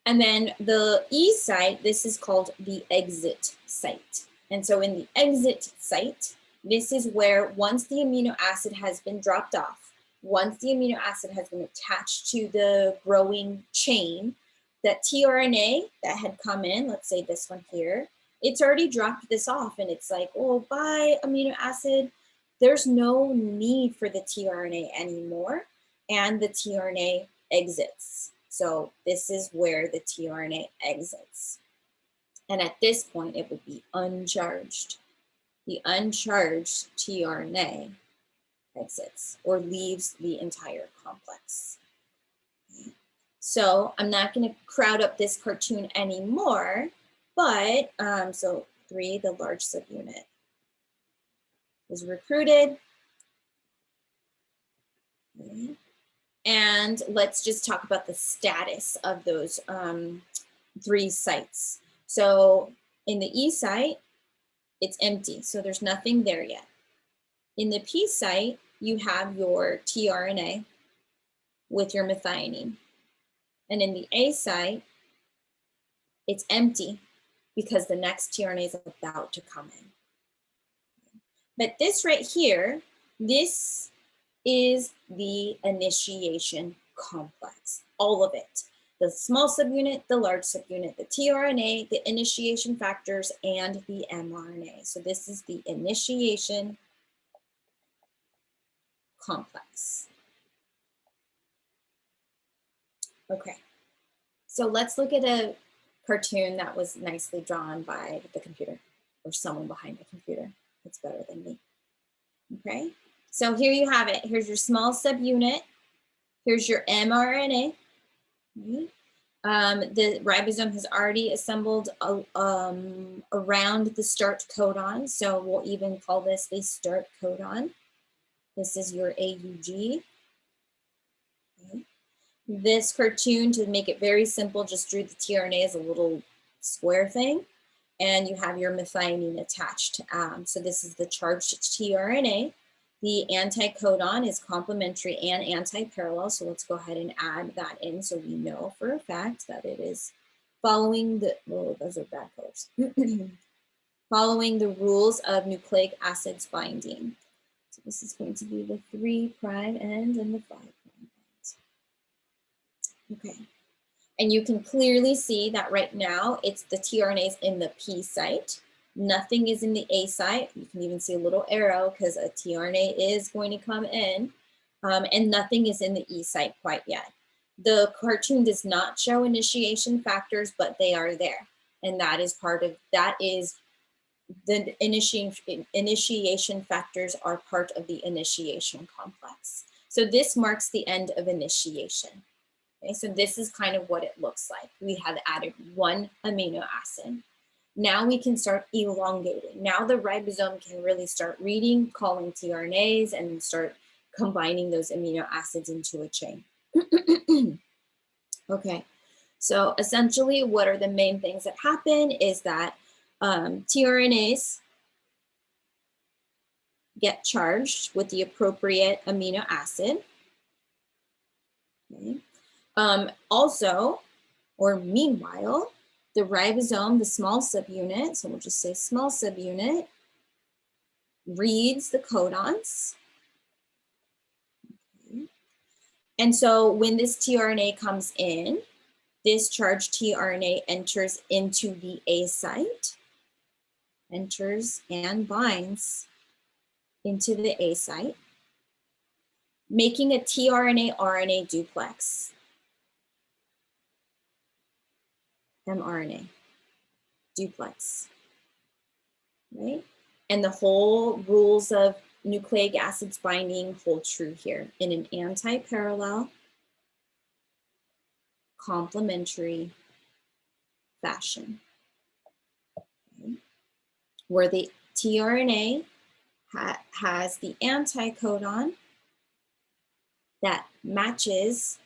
And then the E site, this is called the exit site. And so in the exit site, this is where once the amino acid has been dropped off, once the amino acid has been attached to the growing chain, that tRNA that had come in, let's say this one here, it's already dropped this off and it's like, oh, bye amino acid. There's no need for the tRNA anymore and the tRNA exits. So this is where the tRNA exits. And at this point, it would be uncharged. The uncharged tRNA exits or leaves the entire complex. Okay. So I'm not going to crowd up this cartoon anymore, but so 3, the large subunit is recruited. Okay. And let's just talk about the status of those 3 sites. So in the E site, it's empty, so there's nothing there yet. In the P site, you have your tRNA with your methionine. And in the A site, it's empty because the next tRNA is about to come in. But this right here, this is the initiation complex, all of it. The small subunit, the large subunit, the tRNA, the initiation factors, and the mRNA. So this is the initiation complex. Okay, so let's look at a cartoon that was nicely drawn by the computer or someone behind the computer. It's better than me. Okay, so here you have it. Here's your small subunit. Here's your mRNA. Okay. The ribosome has already assembled around the start codon. So we'll even call this the start codon. This is your AUG. Okay. This cartoon, to make it very simple, just drew the tRNA as a little square thing. And you have your methionine attached. So this is the charged tRNA. The anticodon is complementary and anti-parallel. So let's go ahead and add that in so we know for a fact that it is following the, oh, those are bad colors. Following the rules of nucleic acids binding. So this is going to be the 3' end and the 5' end. Okay. And you can clearly see that right now it's the tRNAs in the P site. Nothing is in the A site. You can even see a little arrow because a tRNA is going to come in. And nothing is in the E site quite yet. The cartoon does not show initiation factors, but they are there. And that is the initiation factors are part of the initiation complex. So this marks the end of initiation. Okay, so this is kind of what it looks like. We have added 1 amino acid. Now we can start elongating. Now the ribosome can really start reading, calling tRNAs, and start combining those amino acids into a chain. Okay, so essentially what are the main things that happen is that tRNAs get charged with the appropriate amino acid. Okay. Also, or meanwhile, the ribosome, the small subunit, so we'll just say small subunit, reads the codons. Okay. And so when this tRNA comes in, this charged tRNA enters into the A site, enters and binds into the A site, making a tRNA-RNA duplex, mRNA duplex, right? And the whole rules of nucleic acids binding hold true here in an anti-parallel, complementary fashion, okay? Where the tRNA has the anticodon that matches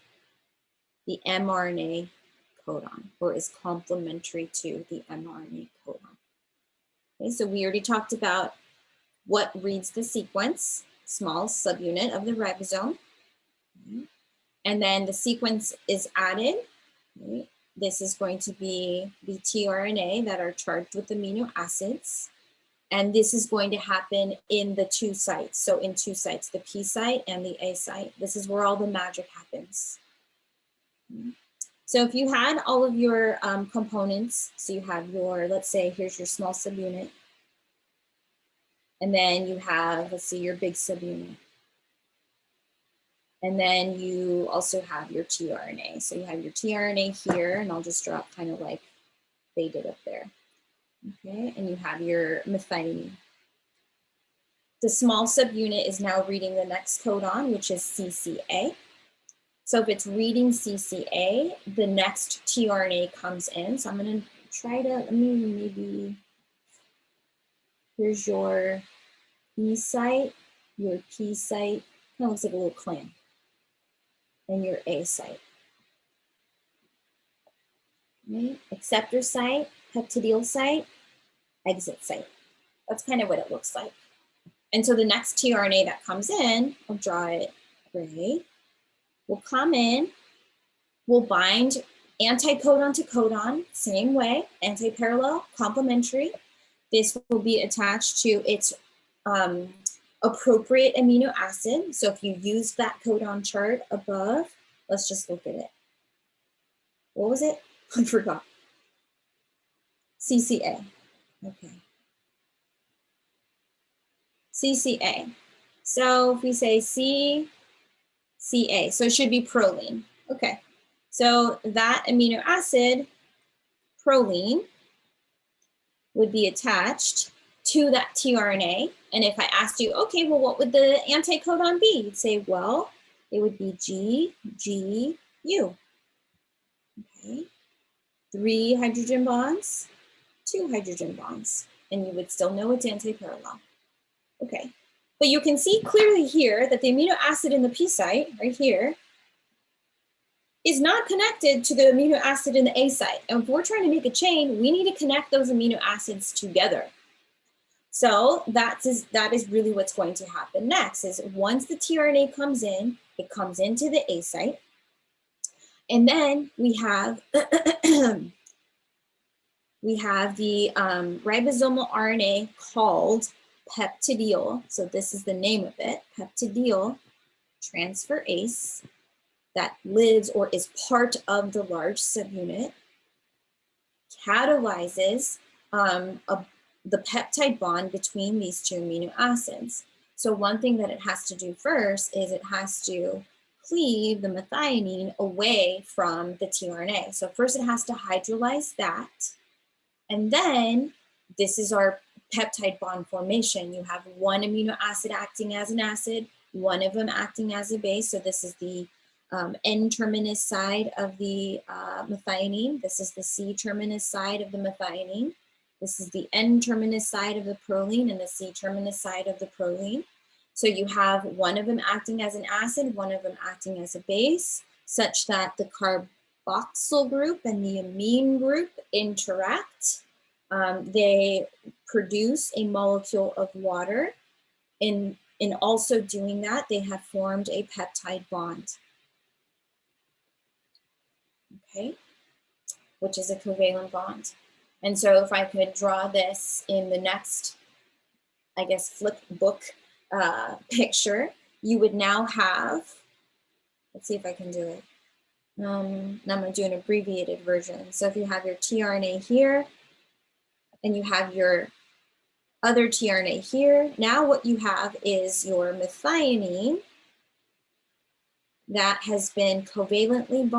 the mRNA codon, or is complementary to the mRNA codon. Okay, so we already talked about what reads the sequence, small subunit of the ribosome. Okay. And then the sequence is added. Okay. This is going to be the tRNA that are charged with amino acids. And this is going to happen in the 2 sites. So in 2 sites, the P site and the A site. This is where all the magic happens. Okay. So if you had all of your components, so you have your, let's say, here's your small subunit. And then you have, let's see, your big subunit. And then you also have your tRNA. So you have your tRNA here, and I'll just draw it kind of like they did up there. Okay, and you have your methionine. The small subunit is now reading the next codon, which is CCA. So if it's reading CCA, the next tRNA comes in. So I'm going to try to, let me maybe, here's your E site, your P site, kind of looks like a little clan, and your A site. Okay. Acceptor site, peptidyl site, exit site. That's kind of what it looks like. And so the next tRNA that comes in, I'll draw it gray, will come in, will bind anticodon to codon, same way, anti-parallel, complementary. This will be attached to its appropriate amino acid. So if you use that codon chart above, let's just look at it. What was it? I forgot. CCA. Okay. CCA. So if we say CCA, so it should be proline. Okay. So that amino acid, proline, would be attached to that tRNA. And if I asked you, okay, well, what would the anticodon be? You'd say, well, it would be GGU. Okay. 3 hydrogen bonds, 2 hydrogen bonds, and you would still know it's anti-parallel. Okay, but you can see clearly here that the amino acid in the P site, right here, is not connected to the amino acid in the A site. And if we're trying to make a chain, we need to connect those amino acids together. So that is really what's going to happen next, is once the tRNA comes in, it comes into the A site. And then we have we have the ribosomal RNA called peptidyl, so this is the name of it, peptidyl transferase that lives or is part of the large subunit, catalyzes the peptide bond between these two amino acids. So one thing that it has to do first is it has to cleave the methionine away from the tRNA. So first it has to hydrolyze that, and then this is our peptide bond formation. You have one amino acid acting as an acid, one of them acting as a base. So this is the N-terminus side of the methionine. This is the C-terminus side of the methionine. This is the N-terminus side of the proline and the C-terminus side of the proline. So you have one of them acting as an acid, one of them acting as a base, such that the carboxyl group and the amine group interact. They produce a molecule of water. In also doing that, they have formed a peptide bond. Okay, which is a covalent bond. And so if I could draw this in the next, I guess, flip book picture, you would now have, let's see if I can do it. Now I'm going to do an abbreviated version. So if you have your tRNA here, and you have your other tRNA here, now what you have is your methionine that has been covalently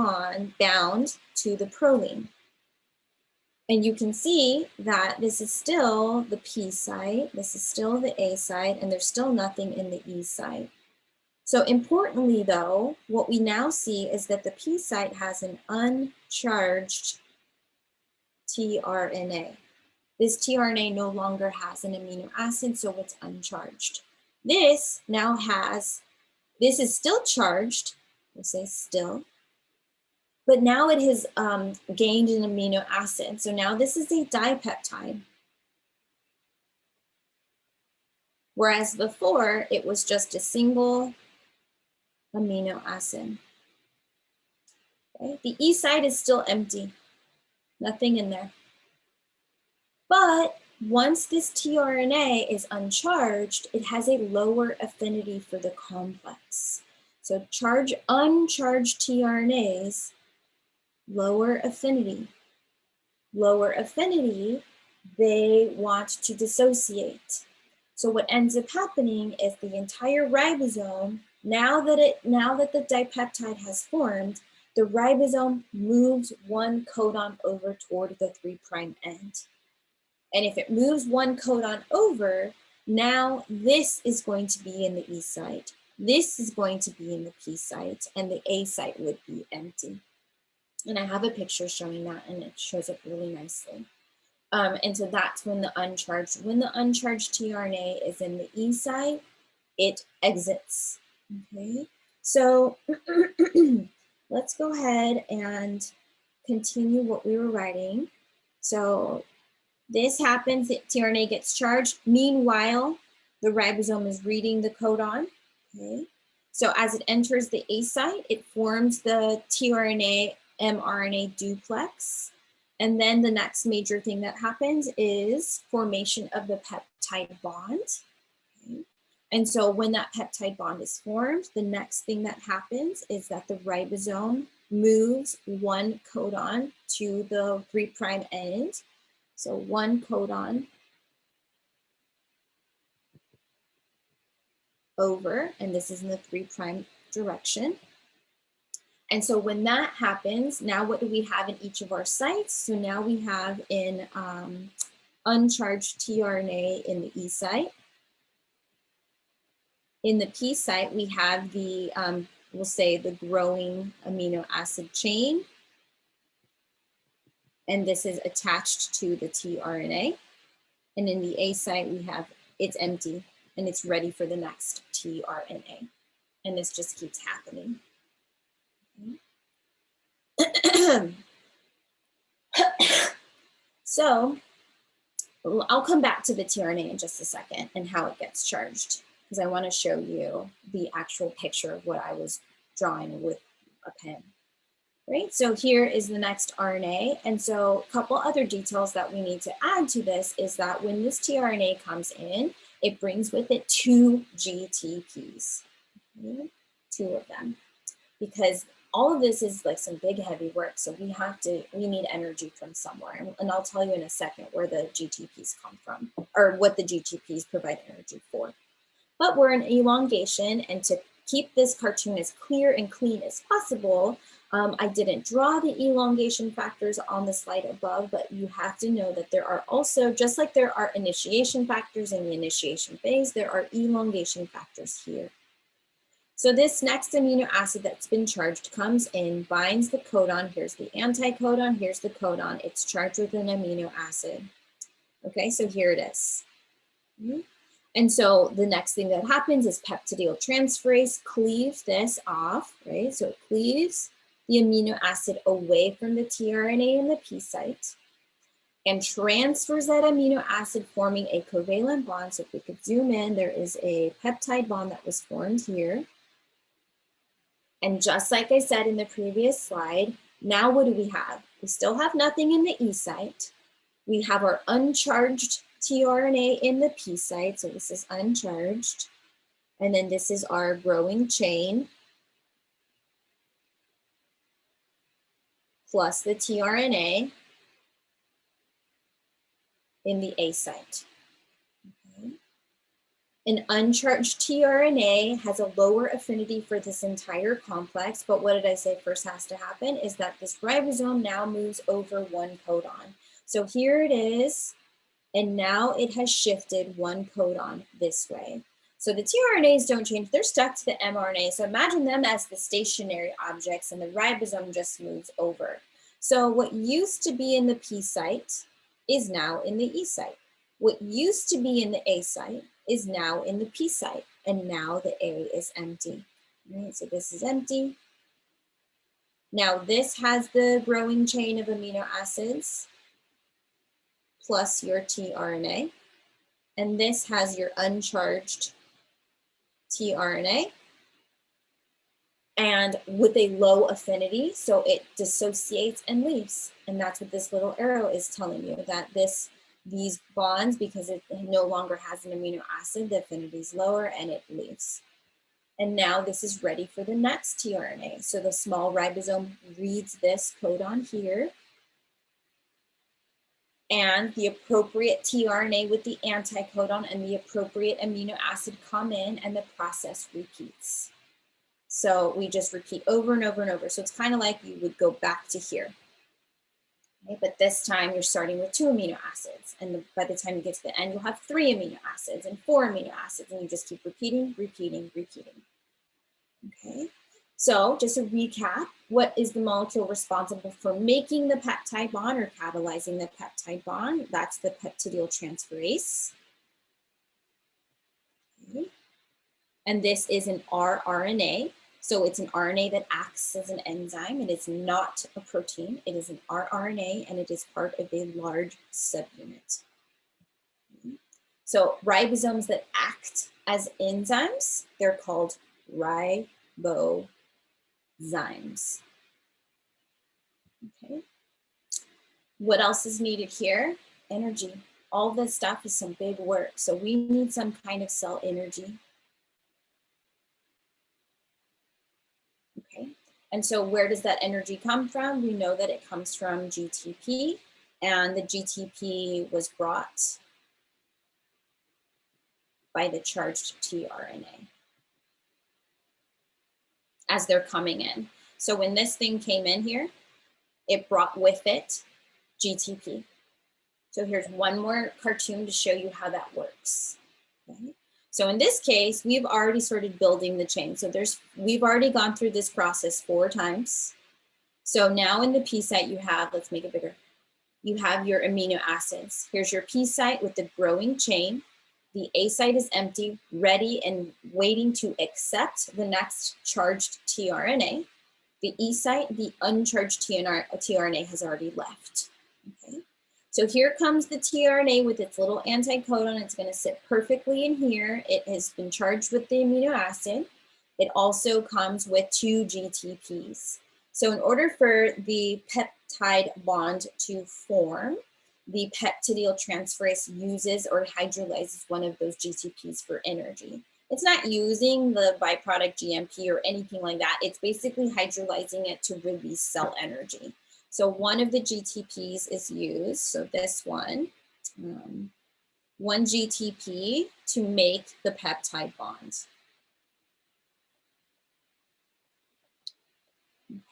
bound to the proline. And you can see that this is still the P site, this is still the A site, and there's still nothing in the E site. So importantly though, what we now see is that the P site has an uncharged tRNA. This tRNA no longer has an amino acid, so it's uncharged. This now has, this is still charged, we'll say still, but now it has gained an amino acid. So now this is a dipeptide. Whereas before, it was just a single amino acid. Okay? The E site is still empty, nothing in there. But once this tRNA is uncharged, it has a lower affinity for the complex. So uncharged tRNAs, lower affinity. Lower affinity, they want to dissociate. So what ends up happening is the entire ribosome, now that the dipeptide has formed, the ribosome moves one codon over toward the 3' end. And if it moves one codon over, now this is going to be in the E site. This is going to be in the P site, and the A site would be empty. And I have a picture showing that, and it shows it really nicely. And so that's when the uncharged tRNA is in the E site, it exits. Okay, so let's go ahead and continue what we were writing. So this happens, the tRNA gets charged. Meanwhile, the ribosome is reading the codon. Okay, so as it enters the A site, it forms the tRNA mRNA duplex. And then the next major thing that happens is formation of the peptide bond. Okay. And so when that peptide bond is formed, the next thing that happens is that the ribosome moves one codon to the 3' end. So one codon over, and this is in the 3' direction. And so when that happens, now what do we have in each of our sites? So now we have in uncharged tRNA in the E site. In the P site, we have the, we'll say the growing amino acid chain. And this is attached to the tRNA. And in the A site, we have, it's empty and it's ready for the next tRNA. And this just keeps happening. So I'll come back to the tRNA in just a second and how it gets charged, because I want to show you the actual picture of what I was drawing with a pen. Right, so here is the next RNA. And so a couple other details that we need to add to this is that when this tRNA comes in, it brings with it 2 GTPs, okay? 2 of them, because all of this is like some big heavy work. So we need energy from somewhere. And I'll tell you in a second where the GTPs come from, or what the GTPs provide energy for. But we're in elongation, and to keep this cartoon as clear and clean as possible, I didn't draw the elongation factors on the slide above, but you have to know that there are also, just like there are initiation factors in the initiation phase, there are elongation factors here. So this next amino acid that's been charged comes in, binds the codon. Here's the anticodon, here's the codon. It's charged with an amino acid. Okay, so here it is. And so the next thing that happens is peptidyl-transferase cleaves this off, right? So it cleaves the amino acid away from the tRNA in the P site and transfers that amino acid, forming a covalent bond. So if we could zoom in, there is a peptide bond that was formed here. And just like I said in the previous slide, now what do we have? We still have nothing in the E site. We have our uncharged tRNA in the P site, so this is uncharged. And then this is our growing chain plus the tRNA in the A site. Okay. An uncharged tRNA has a lower affinity for this entire complex, but what did I say first has to happen is that this ribosome now moves over 1 codon. So here it is, and now it has shifted 1 codon this way. So the tRNAs don't change, they're stuck to the mRNA. So imagine them as the stationary objects, and the ribosome just moves over. So what used to be in the P site is now in the E site. What used to be in the A site is now in the P site, and now the A is empty. Right, so this is empty. Now this has the growing chain of amino acids plus your tRNA, and this has your uncharged tRNA, and with a low affinity, so it dissociates and leaves. And that's what this little arrow is telling you, that these bonds, because it no longer has an amino acid, the affinity is lower and it leaves. And now this is ready for the next tRNA. So the small ribosome reads this codon here, and the appropriate tRNA with the anticodon and the appropriate amino acid come in, and the process repeats. So we just repeat over and over and over. So it's kind of like you would go back to here. Okay, but this time you're starting with 2 amino acids, and by the time you get to the end, you'll have 3 amino acids and 4 amino acids, and you just keep repeating, repeating, repeating. Okay, so just a recap, what is the molecule responsible for making the peptide bond or catalyzing the peptide bond? That's the peptidyl-transferase. Okay. And this is an rRNA. So it's an RNA that acts as an enzyme. It is not a protein. It is an rRNA, and it is part of a large subunit. Okay. So ribosomes that act as enzymes, they're called ribozymes. Okay. What else is needed here? Energy. All this stuff is some big work. So we need some kind of cell energy. Okay. And so where does that energy come from? We know that it comes from GTP, and the GTP was brought by the charged tRNA as they're coming in. So when this thing came in here, it brought with it GTP. So here's one more cartoon to show you how that works. Okay. So in this case, we've already started building the chain. So we've already gone through this process 4 times. So now in the P site you have, let's make it bigger. You have your amino acids. Here's your P site with the growing chain. The A site is empty, ready and waiting to accept the next charged tRNA. The E site, the uncharged tRNA has already left. Okay. So here comes the tRNA with its little anticodon. It's going to sit perfectly in here. It has been charged with the amino acid. It also comes with 2 GTPs. So in order for the peptide bond to form, the peptidyltransferase uses or hydrolyzes one of those GTPs for energy. It's not using the byproduct GMP or anything like that. It's basically hydrolyzing it to release cell energy. So one of the GTPs is used, so this one GTP to make the peptide bond.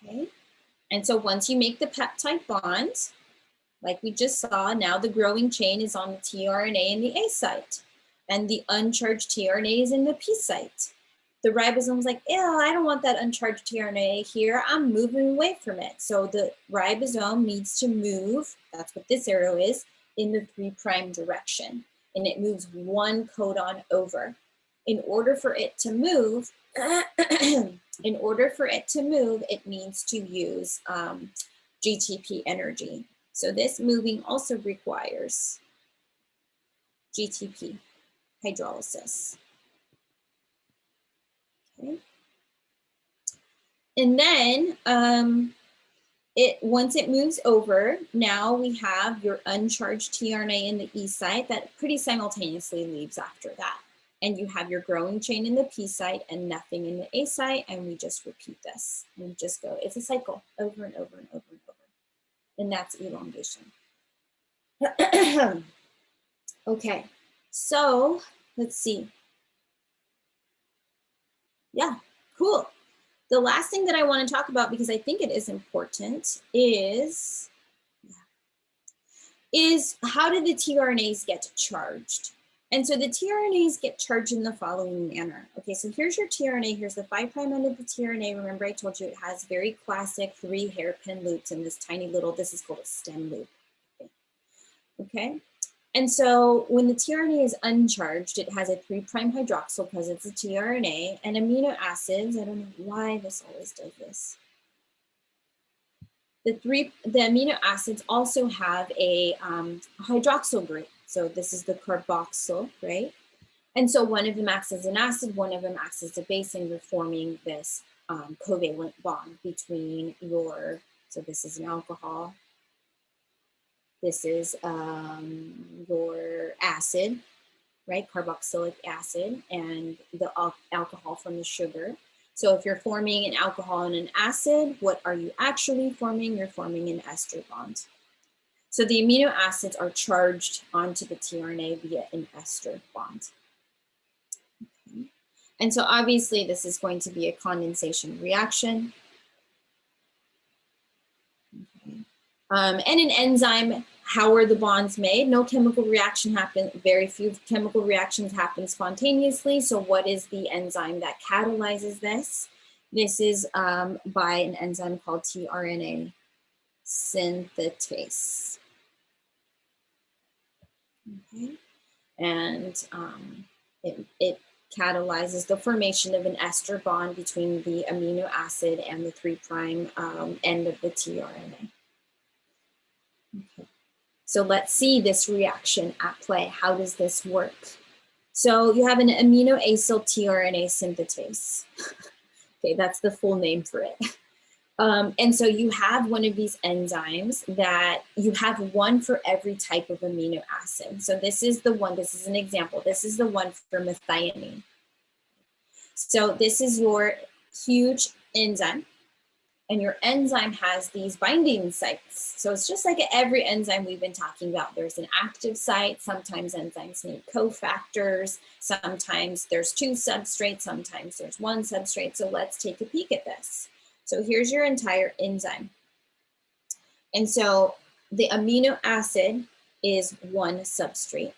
Okay, and so once you make the peptide bond, like we just saw, now the growing chain is on the tRNA in the A site, and the uncharged tRNA is in the P site. The ribosome's like, ew, I don't want that uncharged tRNA here. I'm moving away from it. So the ribosome needs to move, that's what this arrow is, in the 3' direction. And it moves one codon over. In order for it to move, it needs to use GTP energy. So this moving also requires GTP hydrolysis. Okay. And then once it moves over, now we have your uncharged tRNA in the E site that pretty simultaneously leaves after that. And you have your growing chain in the P site and nothing in the A site, and we just repeat this. And we just go, it's a cycle over and over and over and over. And that's elongation. Okay, so let's see. Yeah, cool. The last thing that I want to talk about, because I think it is important, is how do the tRNAs get charged? And so the tRNAs get charged in the following manner. Okay, so here's your tRNA. Here's the 5' end of the tRNA. Remember I told you it has very classic 3 hairpin loops in this tiny little, this is called a stem loop. Okay, and so when the tRNA is uncharged, it has a 3' hydroxyl because it's a tRNA, and amino acids, I don't know why this always does this. The amino acids also have a hydroxyl group. So this is the carboxyl, right? And so one of them acts as an acid, one of them acts as a base, and you're forming this covalent bond between your, so this is an alcohol, this is your acid, right? Carboxylic acid, and the alcohol from the sugar. So if you're forming an alcohol and an acid, what are you actually forming? You're forming an ester bond. So the amino acids are charged onto the tRNA via an ester bond. Okay. And so obviously this is going to be a condensation reaction. Okay. And an enzyme, how are the bonds made? No chemical reaction happens, very few chemical reactions happen spontaneously. So what is the enzyme that catalyzes this? This is by an enzyme called tRNA synthetase. Okay. And it catalyzes the formation of an ester bond between the amino acid and the 3' end of the tRNA. Okay. So let's see this reaction at play. How does this work? So you have an amino acyl tRNA synthetase. Okay, that's the full name for it. And so you have one of these enzymes that you have one for every type of amino acid. So this is the one, this is an example. This is the one for methionine. So this is your huge enzyme, and your enzyme has these binding sites. So it's just like every enzyme we've been talking about. There's an active site. Sometimes enzymes need cofactors. Sometimes there's 2 substrates. Sometimes there's 1 substrate. So let's take a peek at this. So here's your entire enzyme. And so the amino acid is 1 substrate.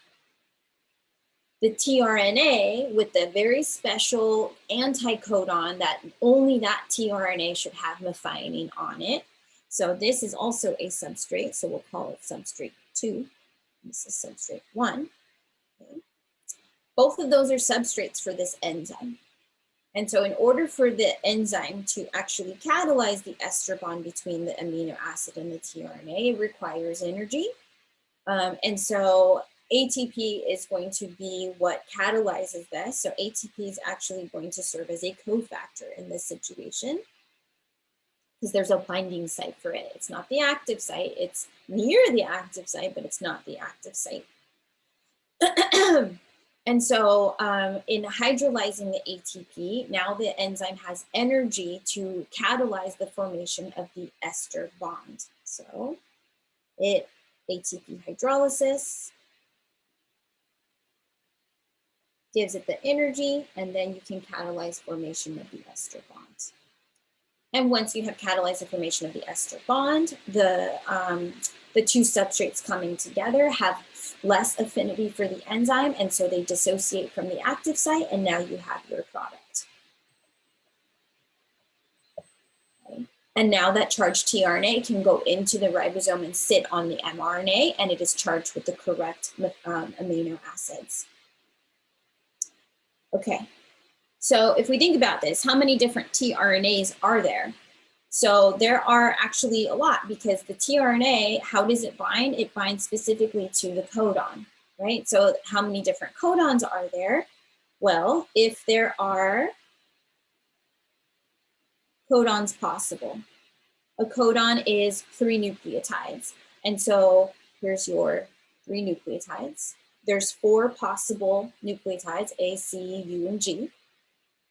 The tRNA with the very special anticodon that only that tRNA should have methionine on it. So this is also a substrate, so we'll call it substrate 2. This is substrate 1. Okay. Both of those are substrates for this enzyme. And so in order for the enzyme to actually catalyze the ester bond between the amino acid and the tRNA, it requires energy. And so ATP is going to be what catalyzes this. So ATP is actually going to serve as a cofactor in this situation, because there's a binding site for it. It's not the active site. It's near the active site, but it's not the active site. And so in hydrolyzing the ATP, now the enzyme has energy to catalyze the formation of the ester bond. So ATP hydrolysis gives it the energy, and then you can catalyze formation of the ester bond. And once you have catalyzed the formation of the ester bond, the two substrates coming together have less affinity for the enzyme, and so they dissociate from the active site, and now you have your product. Okay. And now that charged tRNA can go into the ribosome and sit on the mRNA, and it is charged with the correct amino acids. Okay, so if we think about this, how many different tRNAs are there? So there are actually a lot, because the tRNA, how does it bind? It binds specifically to the codon, right? So how many different codons are there? Well, if there are codons possible, a codon is 3 nucleotides. And so here's your 3 nucleotides. There's 4 possible nucleotides, A, C, U, and G.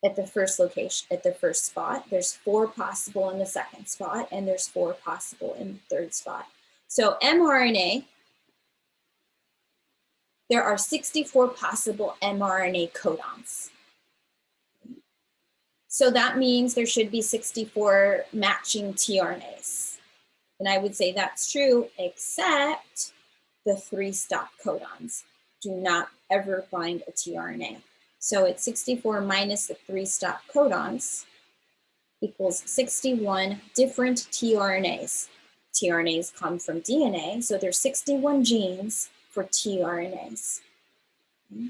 At the first location, at the first spot. There's 4 possible in the second spot, and there's 4 possible in the third spot. So mRNA, there are 64 possible mRNA codons. So that means there should be 64 matching tRNAs. And I would say that's true, except the 3 stop codons do not ever bind a tRNA. So it's 64 minus the 3 stop codons equals 61 different tRNAs. tRNAs come from DNA, so there's 61 genes for tRNAs.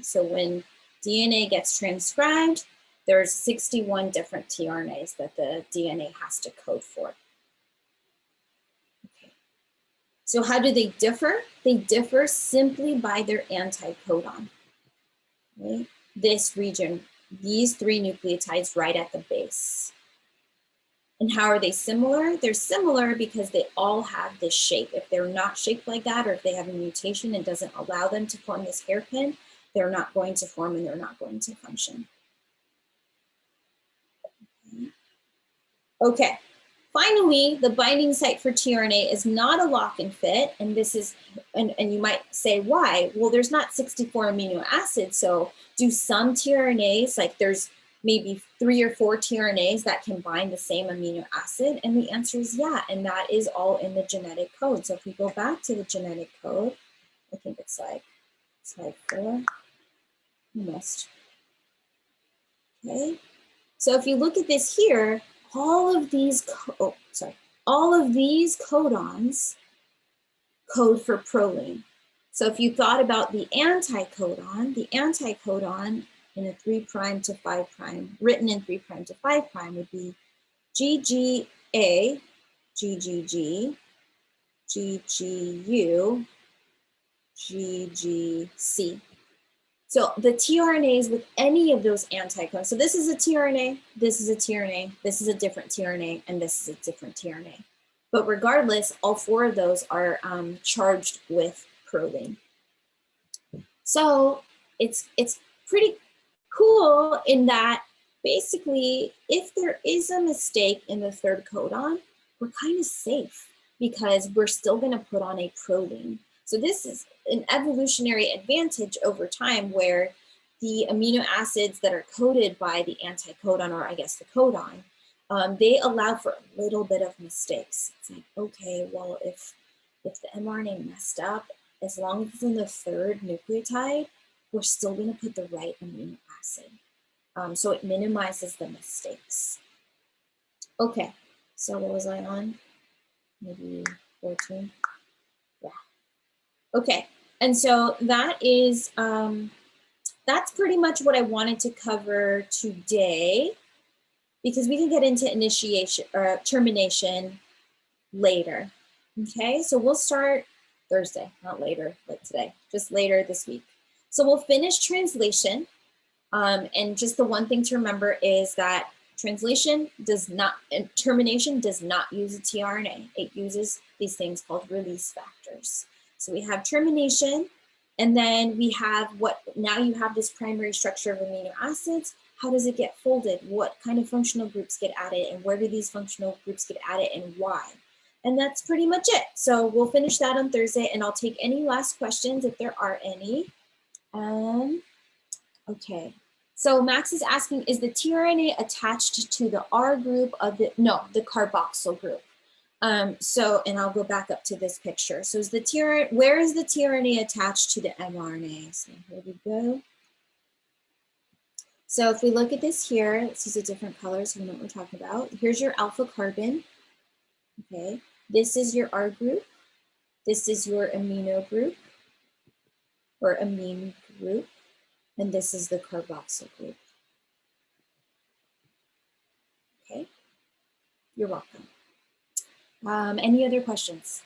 So when DNA gets transcribed, there's 61 different tRNAs that the DNA has to code for. Okay. So how do they differ? They differ simply by their anticodon. Okay. This region, these 3 nucleotides right at the base. And how are they similar? They're similar because they all have this shape. If they're not shaped like that, or if they have a mutation and doesn't allow them to form this hairpin, they're not going to form and they're not going to function. Okay, finally, the binding site for tRNA is not a lock and fit, and this is, and you might say, why? Well, there's not 64 amino acids, so do some tRNAs, like there's maybe 3 or 4 tRNAs that can bind the same amino acid? And the answer is yeah, and that is all in the genetic code. So if we go back to the genetic code, I think it's like slide 4, almost. Okay, so if you look at this here, all of these codons code for proline. So if you thought about the anticodon in a 3' to 5', written in 3' to 5' would be GGA, GGG, GGU, GGC. So the tRNAs with any of those anticodons, so this is a tRNA, this is a tRNA, this is a different tRNA, and this is a different tRNA. But regardless, all 4 of those are charged with proline. So it's pretty cool in that basically if there is a mistake in the 3rd codon, we're kind of safe because we're still going to put on a proline. So this is an evolutionary advantage over time where the amino acids that are coded by the anticodon, or I guess the codon, they allow for a little bit of mistakes. It's like, okay, well, if the mRNA messed up, as long as it's in the 3rd nucleotide, we're still going to put the right amino acid. So it minimizes the mistakes. Okay, so what was I on? Maybe 14? Yeah. Okay, and so that is, that's pretty much what I wanted to cover today, because we can get into initiation or termination later. Okay, so we'll start Thursday, not later, like today, just later this week. So we'll finish translation. And just the one thing to remember is that Translation does not, and termination does not use a tRNA. It uses these things called release factors. So we have termination, and then we have what, now you have this primary structure of amino acids. How does it get folded? What kind of functional groups get added, and where do these functional groups get added and why? And that's pretty much it. So we'll finish that on Thursday, and I'll take any last questions if there are any. Okay. So Max is asking, is the tRNA attached to the R group of the, no, the carboxyl group. And I'll go back up to this picture. So is the tRNA, where is the tRNA attached to the mRNA? So here we go. So if we look at this here, let's use a different color so we know what we're talking about. Here's your alpha carbon. Okay. This is your R group. This is your amino group or amine group. And this is the carboxyl group. Okay, you're welcome. Any other questions?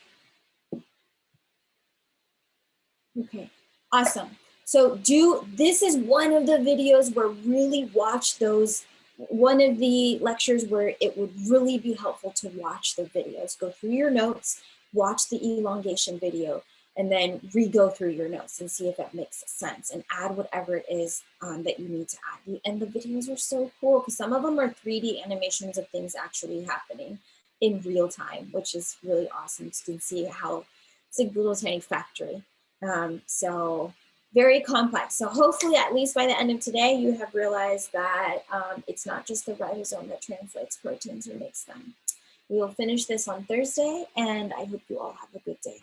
Okay, awesome. So this is one of the videos where really watch those, one of the lectures where it would really be helpful to watch the videos. Go through your notes, watch the elongation video, and then re-go through your notes and see if that makes sense and add whatever it is that you need to add. And the videos are so cool because some of them are 3D animations of things actually happening in real time, which is really awesome. You can see how it's like a little tiny factory. So very complex. So hopefully at least by the end of today, you have realized that it's not just the ribosome that translates proteins or makes them. We will finish this on Thursday, and I hope you all have a good day.